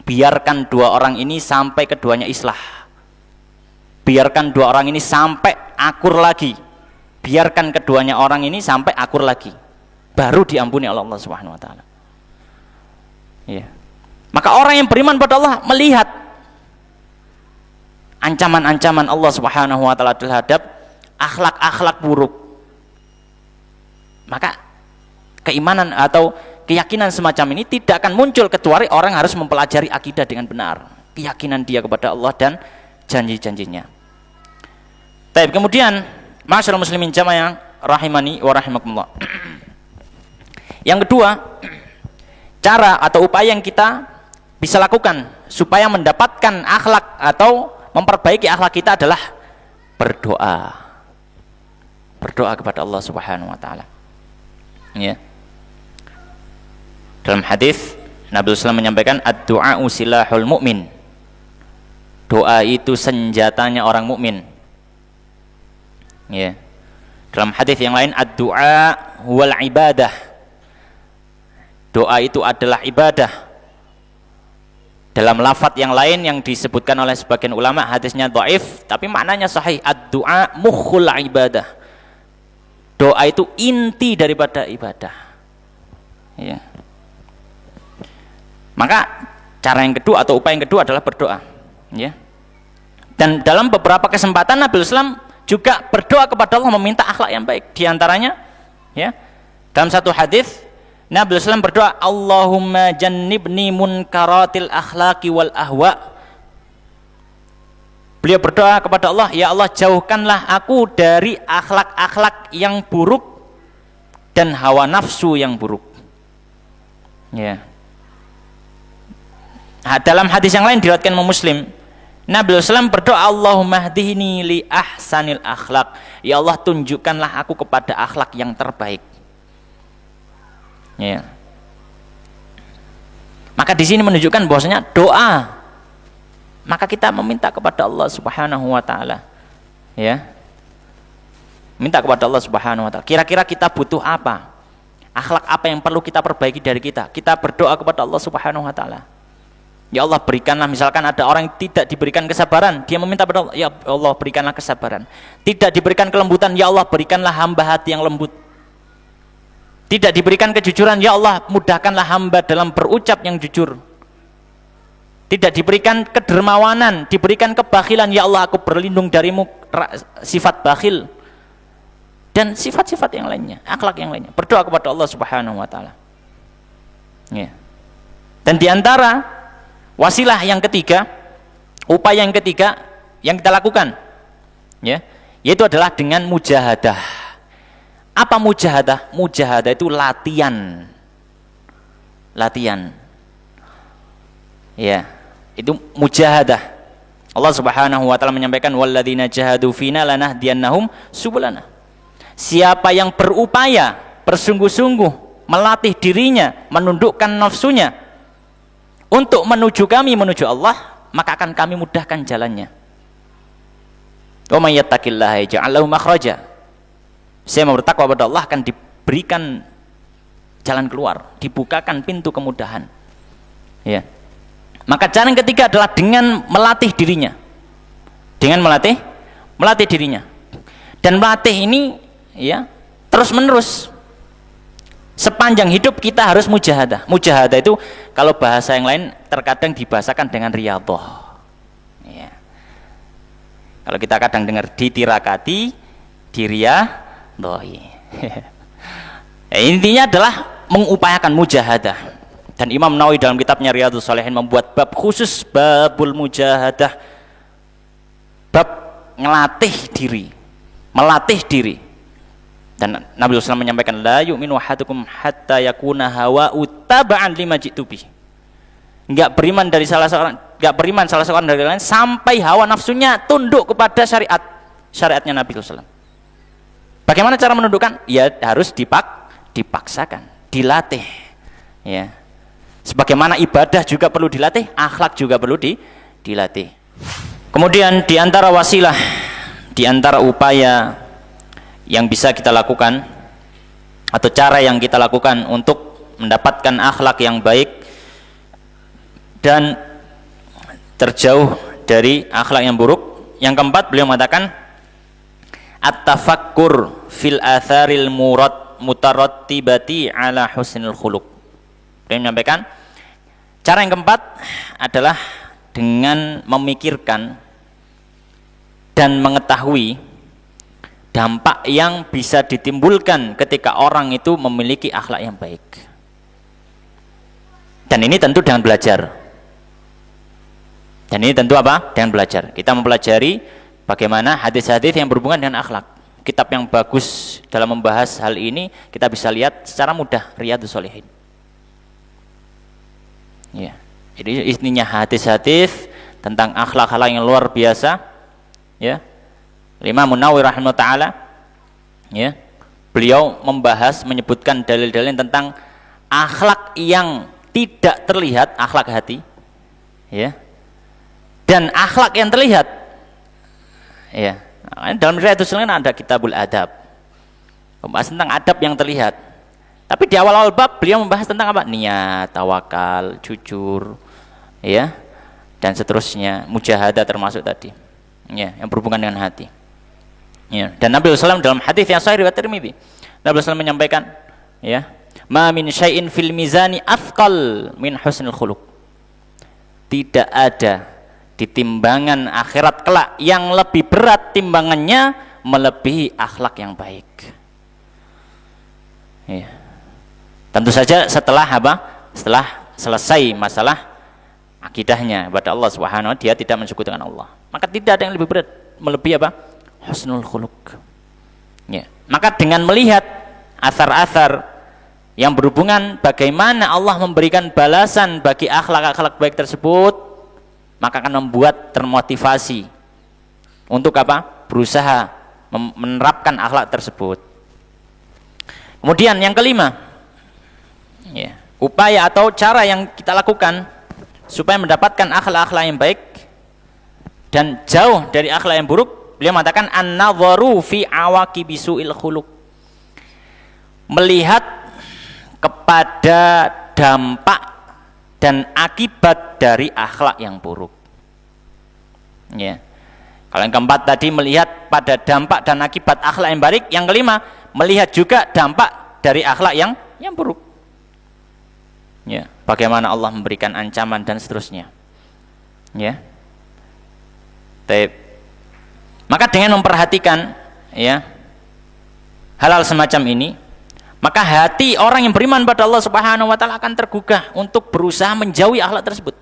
biarkan dua orang ini sampai keduanya islah. Biarkan dua orang ini sampai akur lagi. Biarkan keduanya orang ini sampai akur lagi. Baru diampuni oleh Allah Subhanahu wa taala. Ya. Maka orang yang beriman pada Allah melihat ancaman-ancaman Allah Subhanahu wa taala terhadap akhlak-akhlak buruk. Maka keimanan atau keyakinan semacam ini tidak akan muncul kecuali orang harus mempelajari akidah dengan benar. Keyakinan dia kepada Allah dan janji-janjinya. Baik, kemudian masyaallah muslimin jamaah rahimani wa rahimakumullah. Yang kedua, cara atau upaya yang kita bisa lakukan supaya mendapatkan akhlak atau memperbaiki akhlak kita adalah berdoa. Berdoa kepada Allah Subhanahu wa taala. Ya. Dalam hadis Nabi SAW menyampaikan ad-du'a'u silahul mu'min. Doa itu senjatanya orang mukmin. Ya. Dalam hadis yang lain ad-du'a huwal ibadah. doa itu adalah ibadah. Dalam lafadz yang lain yang disebutkan oleh sebagian ulama hadisnya dhaif, tapi maknanya sahih. Ad-du'a mukhul ibadah. Doa itu inti daripada ibadah. Ya. Maka cara yang kedua atau upaya yang kedua adalah berdoa. Ya. Dan dalam beberapa kesempatan Nabi Islam juga berdoa kepada Allah meminta akhlak yang baik. Di antaranya, ya, dalam satu hadis Nabi Islam berdoa, Allahumma jannibni munkaratil akhlaqi wal ahwa. Beliau berdoa kepada Allah, ya Allah jauhkanlah aku dari akhlak-akhlak yang buruk dan hawa nafsu yang buruk. Ya. Dalam hadis yang lain diriwayatkan Imam Muslim, Nabi Islam berdoa, Allahumma hdihni li ahsanil akhlak. Ya Allah tunjukkanlah aku kepada akhlak yang terbaik. Ya. Maka di sini menunjukkan bahwasanya doa, maka kita meminta kepada Allah Subhanahu wa taala. Ya. Minta kepada Allah Subhanahu wa taala. Kira-kira kita butuh apa? Akhlak apa yang perlu kita perbaiki dari kita? Kita berdoa kepada Allah Subhanahu wa taala. Ya Allah berikanlah, misalkan ada orang yang tidak diberikan kesabaran, dia meminta kepada Allah, ya Allah berikanlah kesabaran. Tidak diberikan kelembutan, ya Allah berikanlah hamba hati yang lembut. Tidak diberikan kejujuran, ya Allah mudahkanlah hamba dalam berucap yang jujur. Tidak diberikan kedermawanan, diberikan kebakhilan, ya Allah aku berlindung darimu sifat bakhil dan sifat-sifat yang lainnya, akhlak yang lainnya. Berdoa kepada Allah Subhanahu wa taala. Ya. Dan diantara wasilah yang ketiga, upaya yang ketiga yang kita lakukan, ya, yaitu adalah dengan mujahadah. Apa mujahadah? Mujahadah itu latihan. Latihan. Ya, itu mujahadah. Allah Subhanahu wa taala menyampaikan walladzina jahadu fina lanahdiyannahum subulana. Siapa yang berupaya, bersungguh-sungguh melatih dirinya, menundukkan nafsunya untuk menuju kami, menuju Allah, maka akan kami mudahkan jalannya. Wa may yattaqillaha yaj'al lahu makhraja. Saya mau bertakwa kepada Allah akan diberikan jalan keluar, dibukakan pintu kemudahan. Ya. Maka cara yang ketiga adalah dengan melatih dirinya. Dengan melatih dirinya. Dan melatih ini ya terus-menerus. Sepanjang hidup kita harus mujahadah. Mujahadah itu kalau bahasa yang lain terkadang dibahasakan dengan riyadhah. Ya. Kalau kita kadang dengar ditirakati, diriyadhahi. Intinya adalah mengupayakan mujahadah. Dan Imam Nawawi dalam kitabnya Riyadhus Shalihin membuat bab khusus, babul mujahadah, bab ngelatih diri, melatih diri. Dan Nabi SAW menyampaikan la yu'minu ahadukum hatta yakuna hawa'u taba'an lima ji'tu bih. Enggak beriman salah seorang dari lain sampai hawa nafsunya tunduk kepada syariatnya Nabi SAW. Bagaimana cara menundukkan? Ya harus dipaksakan, dilatih. Ya. Sebagaimana ibadah juga perlu dilatih, akhlak juga perlu dilatih. Kemudian di antara wasilah, di antara upaya yang bisa kita lakukan atau cara yang kita lakukan untuk mendapatkan akhlak yang baik dan terjauh dari akhlak yang buruk. Yang keempat, beliau mengatakan at-tafakkur fil atharil mutarattibati ala husnil khuluq. Beliau menyampaikan cara yang keempat adalah dengan memikirkan dan mengetahui dampak yang bisa ditimbulkan ketika orang itu memiliki akhlak yang baik. Dan ini tentu dengan belajar. Dan ini tentu apa? Dengan belajar. Kita mempelajari bagaimana hadis-hadis yang berhubungan dengan akhlak. Kitab yang bagus dalam membahas hal ini kita bisa lihat secara mudah, Riyadhus Shalihin. Ya. Jadi intinya hadis-hadis tentang akhlak-akhlak yang luar biasa. Ya. Imam Nawawi rahimahullah taala, ya, beliau membahas, menyebutkan dalil-dalil tentang akhlak yang tidak terlihat, akhlak hati, ya, dan akhlak yang terlihat, ya. Dalam Riyadhus Shalihin ada kitabul adab, membahas tentang adab yang terlihat, Tapi di awal-awal bab beliau membahas tentang apa? Niat, tawakal, jujur, ya, dan seterusnya, mujahadah termasuk tadi, ya, yang berhubungan dengan hati. Ya. Dan Nabi SAW dalam hadis yang sahih riwayat Tirmidzi, Nabi SAW menyampaikan, ya, ma min syai'in fil mizani athqal min husnil khuluq. Tidak ada di timbangan akhirat kelak yang lebih berat timbangannya melebihi akhlak yang baik. Ya. Tentu saja setelah apa? Setelah selesai masalah akidahnya kepada Allah Subhanahu wa taala, dia tidak mensekutukan Allah. Maka tidak ada yang lebih berat melebihi apa? Husnul khuluq. Ya. Maka dengan melihat asar-asar yang berhubungan bagaimana Allah memberikan balasan bagi akhlak-akhlak baik tersebut, maka akan membuat termotivasi untuk apa? Berusaha menerapkan akhlak tersebut. Kemudian yang kelima, ya, upaya atau cara yang kita lakukan supaya mendapatkan akhlak-akhlak yang baik dan jauh dari akhlak yang buruk, beliau mengatakan an-nadharu fi awaqibi su'il khuluq. Melihat kepada dampak dan akibat dari akhlak yang buruk. Ya. Kalau yang keempat tadi melihat pada dampak dan akibat akhlak yang baik, yang kelima melihat juga dampak dari akhlak yang buruk. Ya, bagaimana Allah memberikan ancaman dan seterusnya. Ya. Baik. Maka dengan memperhatikan, ya, hal-hal semacam ini, maka hati orang yang beriman pada Allah Subhanahu wa taala akan tergugah untuk berusaha menjauhi akhlak tersebut.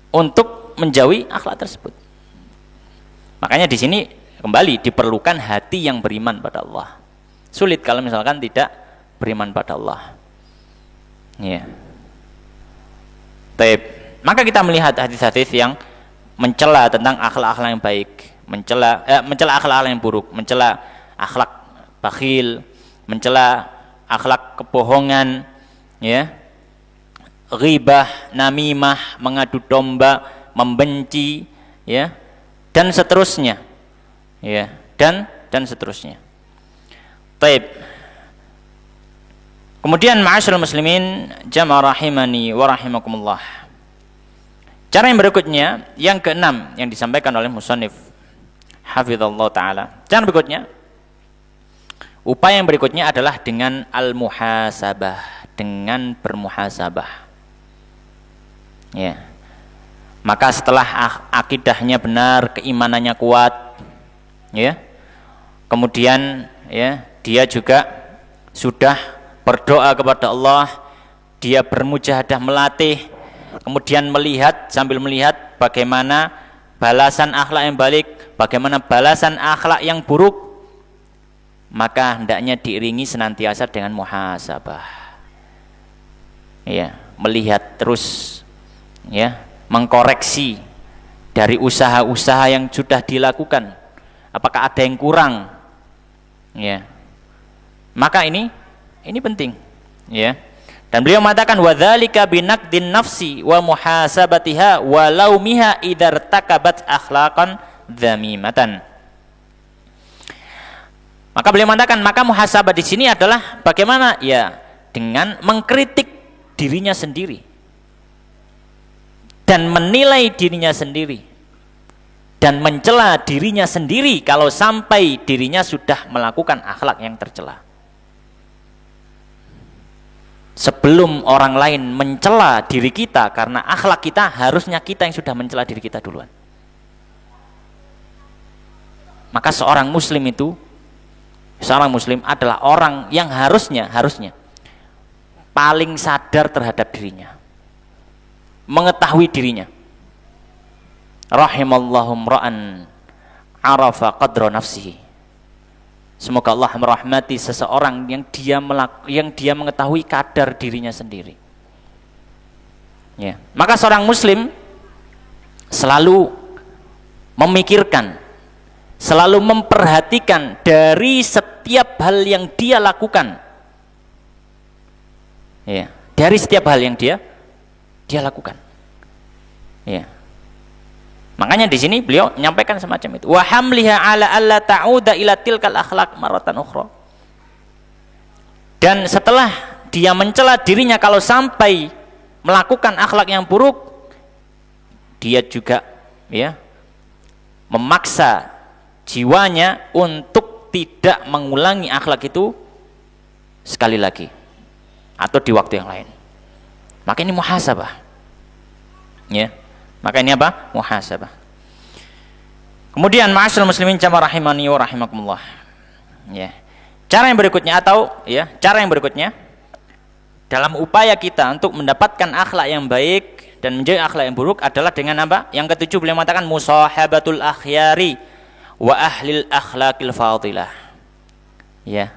Untuk menjauhi akhlak tersebut. Makanya di sini kembali diperlukan hati yang beriman pada Allah. Sulit kalau misalkan tidak beriman pada Allah. Ya. Baik. Maka kita melihat hadis-hadis yang mencela tentang akhlak-akhlak yang baik, mencela akhlak-akhlak yang buruk, mencela akhlak bakhil, mencela akhlak kebohongan, ya, ghibah, namimah, mengadu domba, membenci, ya, dan seterusnya, ya, dan seterusnya. Taib. Kemudian ma'asyiral muslimin jamaah rahimani wa rahimakumullah. Cara yang berikutnya, yang keenam yang disampaikan oleh musannif hafizallahu taala. Cara berikutnya, upaya yang berikutnya adalah dengan al-muhasabah, dengan bermuhasabah. Ya. Maka setelah akidahnya benar, keimanannya kuat, ya. Kemudian, ya, dia juga sudah berdoa kepada Allah, dia bermujahadah melatih, kemudian sambil melihat bagaimana balasan akhlak yang baik, bagaimana balasan akhlak yang buruk, maka hendaknya diiringi senantiasa dengan muhasabah. Ya, melihat terus, ya, mengkoreksi dari usaha-usaha yang sudah dilakukan. Apakah ada yang kurang? Ya. Maka ini penting, ya. Dan beliau mengatakan wadzalika binaqdin nafsi wa muhasabatiha wa laumiha idza irtakabat akhlaqan dzamimatan. Maka beliau mengatakan, maka muhasabah di sini adalah bagaimana? Ya, dengan mengkritik dirinya sendiri dan menilai dirinya sendiri dan mencela dirinya sendiri kalau sampai dirinya sudah melakukan akhlak yang tercela. Sebelum orang lain mencela diri kita karena akhlak kita, harusnya kita yang sudah mencela diri kita duluan. Maka seorang muslim adalah orang yang harusnya paling sadar terhadap dirinya, mengetahui dirinya. Rahimallahu ra'an arafa qadra nafsihi. Semoga Allah merahmati seseorang yang dia mengetahui kadar dirinya sendiri. Ya. Maka seorang muslim selalu memikirkan, selalu memperhatikan dari setiap hal yang dia lakukan. Ya, dari setiap hal yang dia lakukan. Ya. Makanya di sini beliau menyampaikan semacam itu. Wa hamliha ala alla ta'uda ila tilkal akhlaq maratan ukhra. Dan setelah dia mencela dirinya kalau sampai melakukan akhlak yang buruk, dia juga ya memaksa jiwanya untuk tidak mengulangi akhlak itu sekali lagi atau di waktu yang lain. Maka ini muhasabah. Ya. Maka ini apa? Muhasabah. Kemudian ma'asyiral muslimin jamaah rahimani wa rahimakumullah. Ya. Cara yang berikutnya dalam upaya kita untuk mendapatkan akhlak yang baik dan menjauhi akhlak yang buruk adalah dengan apa? Yang ketujuh beliau mengatakan musahabatul akhyari wa ahlil akhlaqil fadilah. Ya.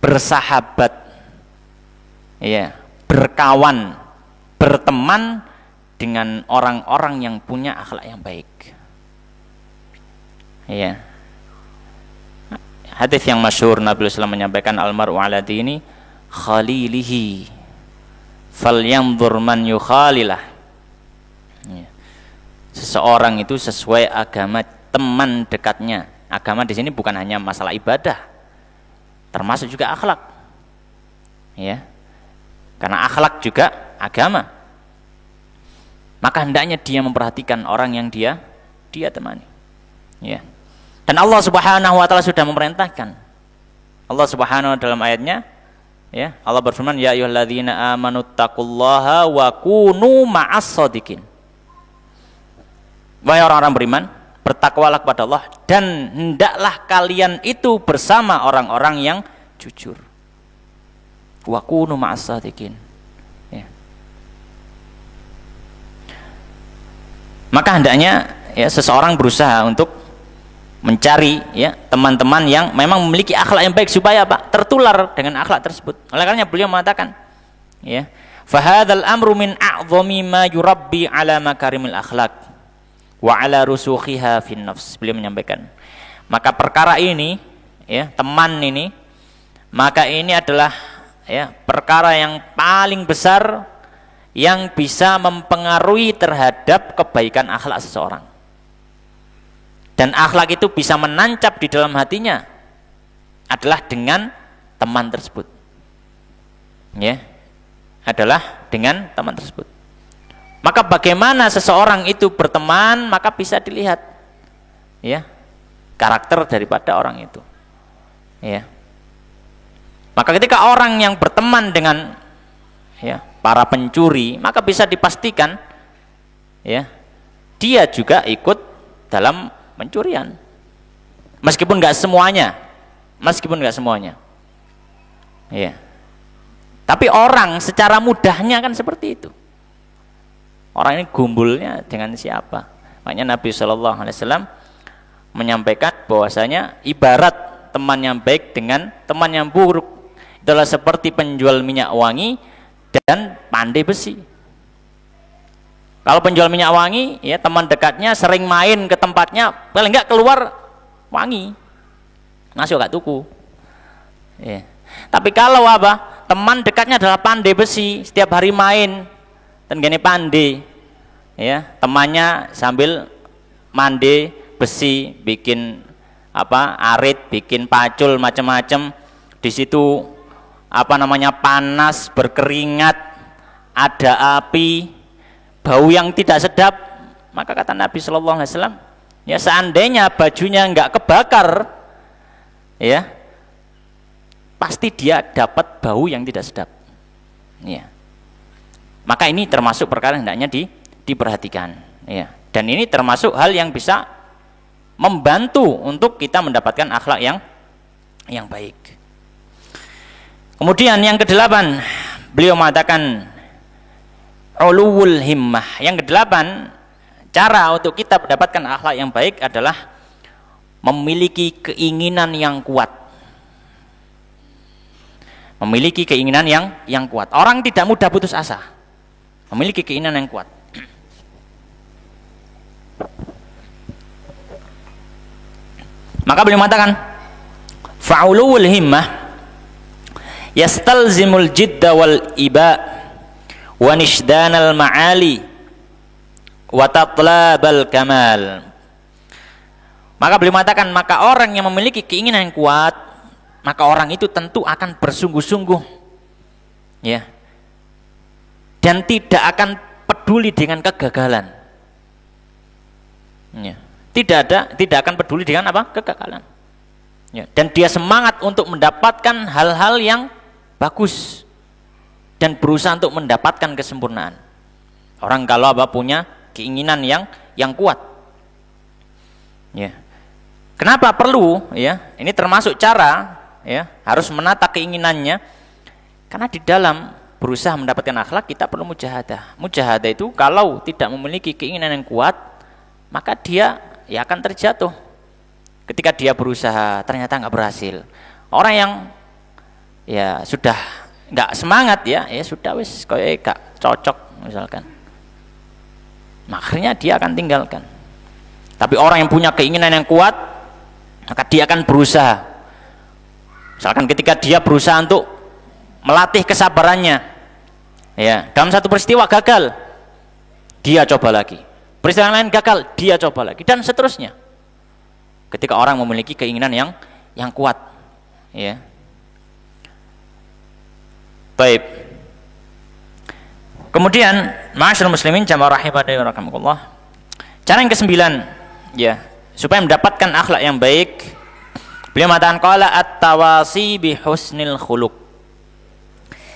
Bersahabat. Ya, berkawan, berteman dengan orang-orang yang punya akhlak yang baik. Ya. Hadis yang masyhur Nabi sallallahu alaihi wasallam menyampaikan almaru ala dini khalilihi falyanzur man yukhalilah. Ya. Seseorang itu sesuai agama teman dekatnya. Agama di sini bukan hanya masalah ibadah, termasuk juga akhlak. Ya. Karena akhlak juga agama. Maka hendaknya dia memperhatikan orang yang dia temani. Ya. Dan Allah Subhanahu wa taala sudah memerintahkan. Allah Subhanahu dalam ayatnya, ya, Allah berfirman, ya ayyuhalladzina amanu taqullaha wa kunu ma'as shadiqin. Wahai orang-orang beriman, bertakwalah kepada Allah dan hendaklah kalian itu bersama orang-orang yang jujur. Wa kunu ma'as shadiqin. Ya. Maka hendaknya ya seseorang berusaha untuk mencari ya teman-teman yang memang memiliki akhlak yang baik supaya apa? Tertular dengan akhlak tersebut. Oleh karenanya beliau mengatakan ya, fahadzal amru min a'dhami ma yurabbi ala makarimil akhlak wa ala rusukhiha fin nafs. Beliau menyampaikan, maka perkara ini ya, teman ini, maka ini adalah ya perkara yang paling besar yang bisa mempengaruhi terhadap kebaikan akhlak seseorang. Dan akhlak itu bisa menancap di dalam hatinya adalah dengan teman tersebut. Ya. Adalah dengan teman tersebut. Maka bagaimana seseorang itu berteman, maka bisa dilihat ya karakter daripada orang itu. Ya. Maka ketika orang yang berteman dengan ya para pencuri, maka bisa dipastikan ya dia juga ikut dalam pencurian, meskipun nggak semuanya, ya. Tapi orang secara mudahnya kan seperti itu. Orang ini gumbulnya dengan siapa? Makanya Nabi Shallallahu Alaihi Wasallam menyampaikan bahwasanya ibarat teman yang baik dengan teman yang buruk adalah seperti penjual minyak wangi dan pandai besi. Kalau penjual minyak wangi, ya teman dekatnya sering main ke tempatnya, paling enggak keluar wangi, masuk gak tuku. Ya. Tapi kalau apa? Teman dekatnya adalah pandai besi, setiap hari main, dan gini pandai, ya temannya sambil mandi besi, bikin apa arit, bikin pacul macam-macam, di situ apa namanya panas, berkeringat, ada api. Bau yang tidak sedap, maka kata Nabi Shallallahu Alaihi Wasallam, ya seandainya bajunya nggak kebakar, ya pasti dia dapat bau yang tidak sedap. Ya. Maka ini termasuk perkara yang hendaknya diperhatikan. Ya. Dan ini termasuk hal yang bisa membantu untuk kita mendapatkan akhlak yang baik. Kemudian yang kedelapan, beliau mengatakan ulul himmah. Yang kedelapan, cara untuk kita mendapatkan akhlak yang baik adalah memiliki keinginan yang kuat. Memiliki keinginan yang kuat. Orang tidak mudah putus asa. Memiliki keinginan yang kuat. Maka beliau mengatakan, fa'ulul himmah yastalzimul jidda wal iba wa nishdanal ma'ali wa tatlabal kamal. Maka beliau mengatakan, maka orang yang memiliki keinginan yang kuat maka orang itu tentu akan bersungguh-sungguh, ya, dan tidak akan peduli dengan kegagalan, ya. Tidak akan peduli dengan apa? Kegagalan, ya. Dan dia semangat untuk mendapatkan hal-hal yang bagus dan berusaha untuk mendapatkan kesempurnaan. Orang kalau apa punya keinginan yang kuat, ya. Kenapa perlu, ya? Ini termasuk cara, ya, harus menata keinginannya, karena di dalam berusaha mendapatkan akhlak kita perlu mujahadah. Mujahadah itu kalau tidak memiliki keinginan yang kuat, maka dia ya akan terjatuh. Ketika dia berusaha ternyata nggak berhasil. Orang yang ya sudah nggak semangat, ya sudah wis kayak gak cocok misalkan, akhirnya dia akan tinggalkan. Tapi orang yang punya keinginan yang kuat, maka dia akan berusaha. Misalkan ketika dia berusaha untuk melatih kesabarannya, ya, dalam satu peristiwa gagal, dia coba lagi. Peristiwa lain gagal, dia coba lagi, dan seterusnya. Ketika orang memiliki keinginan yang kuat, ya. Baik. Kemudian, ma'asyiral muslimin jamaah rahimani wa rahimakumullah. Cara yang ke-9, ya, supaya mendapatkan akhlak yang baik, beliau mengatakan qala at-tawasi bi husnil khuluq.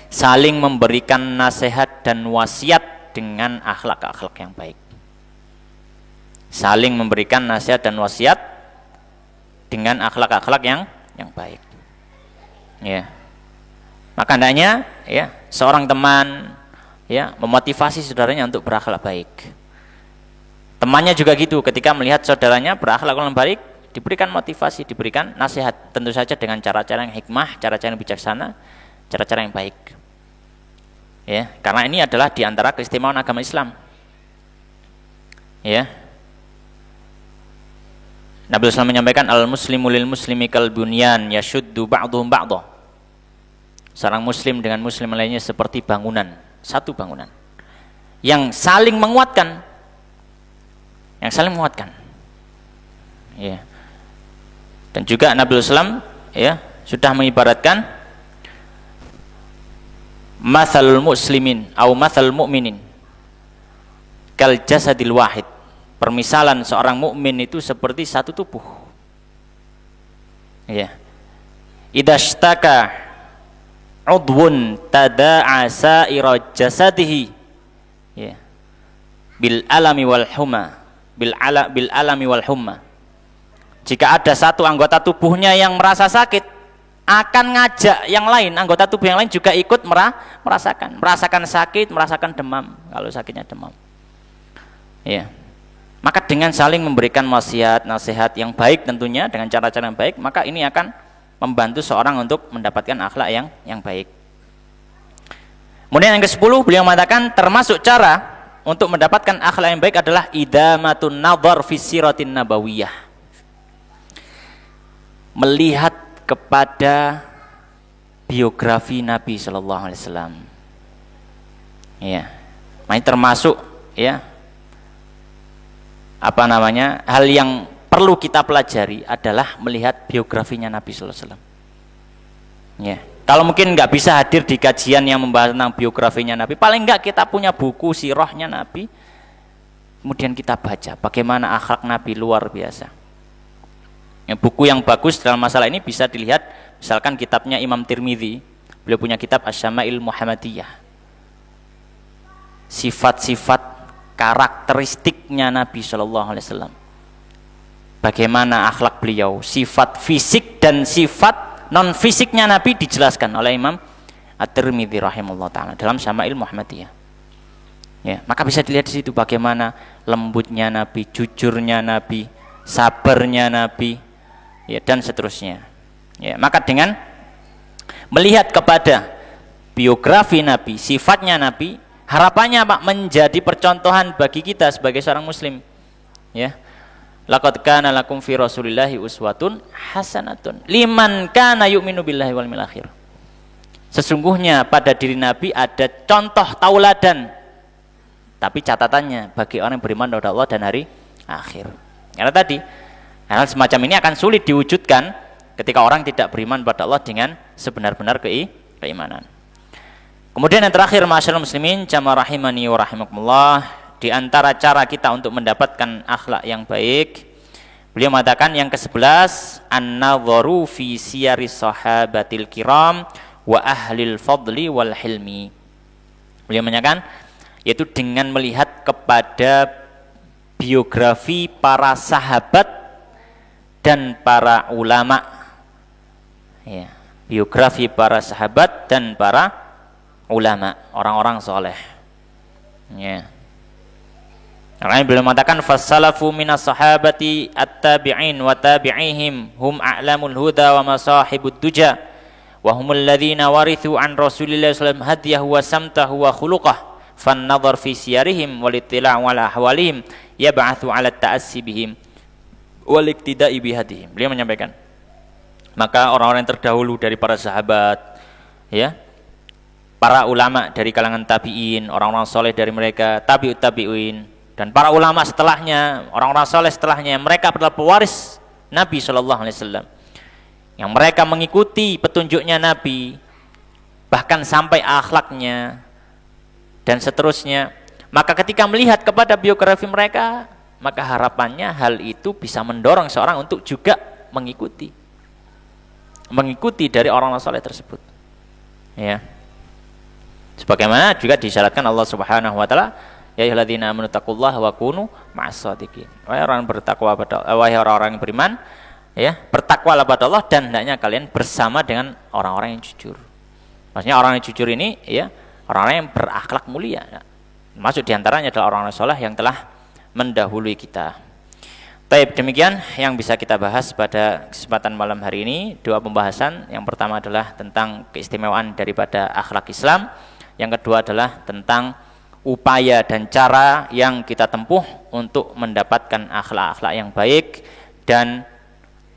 Saling memberikan nasihat dan wasiat dengan akhlak-akhlak yang baik. Saling memberikan nasihat dan wasiat dengan akhlak-akhlak yang baik. Ya. Maka hendaknya, ya, seorang teman, ya, memotivasi saudaranya untuk berakhlak baik. Temannya juga gitu, ketika melihat saudaranya berakhlak yang baik, diberikan motivasi, diberikan nasihat, tentu saja dengan cara-cara yang hikmah, cara-cara yang bijaksana, cara-cara yang baik. Ya, karena ini adalah diantara keistimewaan agama Islam. Ya. Nabi SAW menyampaikan al-muslimu lil muslimi kal bunyan yashuddu ba'dhum ba'dha. Seorang muslim dengan muslim lainnya seperti bangunan, satu bangunan yang saling menguatkan. Yang saling menguatkan. Ya. Dan juga Nabi SAW, ya, sudah mengibaratkan mathalul muslimin atau mathalul mu'minin kal jasadil wahid. Permisalan seorang mukmin itu seperti satu tubuh. Ya. Idashtaka udwun tada'a sa'ira jasadihi, ya, bil alami wal humma, bil alami wal humma. Jika ada satu anggota tubuhnya yang merasa sakit, akan ngajak yang lain, anggota tubuh yang lain juga ikut merasakan sakit, merasakan demam, kalau sakitnya demam. Ya. Maka dengan saling memberikan wasiat, nasihat yang baik tentunya, dengan cara-cara yang baik, maka ini akan membantu seorang untuk mendapatkan akhlak yang baik. Kemudian yang ke-10, beliau mengatakan termasuk cara untuk mendapatkan akhlak yang baik adalah idamatun nadhar fi siratin nabawiyah. Melihat kepada biografi Nabi sallallahu alaihi wasallam. Ya. Ini termasuk, ya, hal yang perlu kita pelajari adalah melihat biografinya Nabi sallallahu alaihi wasallam. Ya. Kalau mungkin nggak bisa hadir di kajian yang membahas tentang biografinya Nabi, paling nggak kita punya buku sirahnya Nabi, kemudian kita baca bagaimana akhlak Nabi luar biasa. Ya, buku yang bagus dalam masalah ini bisa dilihat, misalkan kitabnya Imam Tirmidzi, beliau punya kitab Asy-Syama'il Muhammadiyah. Sifat-sifat karakteristiknya Nabi Shallallahu Alaihi Wasallam, bagaimana akhlak beliau, sifat fisik dan sifat non fisiknya Nabi dijelaskan oleh Imam At-Tirmidzi rahimahullah taala dalam Syama'il Muhammadiyah. Ya, maka bisa dilihat di situ bagaimana lembutnya Nabi, jujurnya Nabi, sabarnya Nabi, ya, dan seterusnya. Ya, maka dengan melihat kepada biografi Nabi, sifatnya Nabi, harapannya Pak menjadi percontohan bagi kita sebagai seorang muslim. Ya. Laqad kana lakum fi Rasulillahi uswatun hasanatun liman kana yu'minu billahi wal yawmil akhir. Sesungguhnya pada diri Nabi ada contoh tauladan. Tapi catatannya bagi orang yang beriman kepada Allah dan hari akhir. Karena tadi hal semacam ini akan sulit diwujudkan ketika orang tidak beriman pada Allah dengan sebenar-benar keimanan. Kemudian yang terakhir, ma'asyiral muslimin jamaah rahimani wa rahimakumullah, di antara cara kita untuk mendapatkan akhlak yang baik, beliau mengatakan yang ke-11, an-nadharu fi siyari sahabatil kiram wa ahlil fadli wal hilmi. Beliau menyatakan yaitu dengan melihat kepada biografi para sahabat dan para ulama. Ya, biografi para sahabat dan para ulama, orang-orang soleh. Ya. Makanya beliau mengatakan fasalafu minas sahabati at-tabi'in wa tabi'ihim hum a'lamul huda wa masahibud duja wa humul ladzina warithu an Rasulillah sallallahu alaihi wasallam hadiyahu wa samtahu wa khuluqah fan nadhar fi siyarihim wal ittila' ala ahwalihim yab'atsu 'ala ta'assi bihim wal iktida'i bihadihim. Beliau menyampaikan, maka orang-orang yang terdahulu dari para sahabat, ya, para ulama dari kalangan tabi'in, orang-orang soleh dari mereka, tabi'ut tabi'in, dan para ulama setelahnya, orang-orang soleh setelahnya, mereka adalah pewaris Nabi Shallallahu Alaihi Wasallam, yang mereka mengikuti petunjuknya Nabi, bahkan sampai akhlaknya dan seterusnya. Maka ketika melihat kepada biografi mereka, maka harapannya hal itu bisa mendorong seorang untuk juga mengikuti dari orang-orang soleh tersebut. Ya, sebagaimana juga disyaratkan Allah Subhanahu Wa Taala, ya ayyuhalladzina amanu taqullaha wa kunu ma'as-shadiqin. Wahai orang bertakwa pada wahai orang-orang yang beriman, ya, bertakwalah pada Allah dan hendaknya kalian bersama dengan orang-orang yang jujur. Maksudnya orang yang jujur ini, ya, orang-orang yang berakhlak mulia. Masuk diantaranya adalah orang-orang soleh yang telah mendahului kita. Baik, demikian yang bisa kita bahas pada kesempatan malam hari ini. Dua pembahasan. Yang pertama adalah tentang keistimewaan daripada akhlak Islam. Yang kedua adalah tentang upaya dan cara yang kita tempuh untuk mendapatkan akhlak-akhlak yang baik dan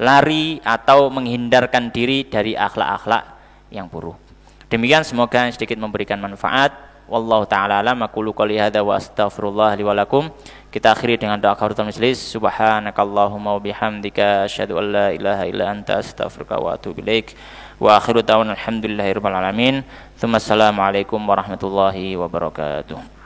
lari atau menghindarkan diri dari akhlak-akhlak yang buruk. Demikian, semoga sedikit memberikan manfaat. Wallahu ta'ala alam, aqulu qouli hadza wa astaghfirullah li wa lakum. Kita akhiri dengan doa kafaratul majlis. Subhanakallahumma wa bihamdika asyhadu an la ilaha illa anta astaghfiruka wa atubu ilaik. Wa akhiru da'wana alhamdulillahirabbil alamin. Tsumma assalamu alaikum warahmatullahi wabarakatuh.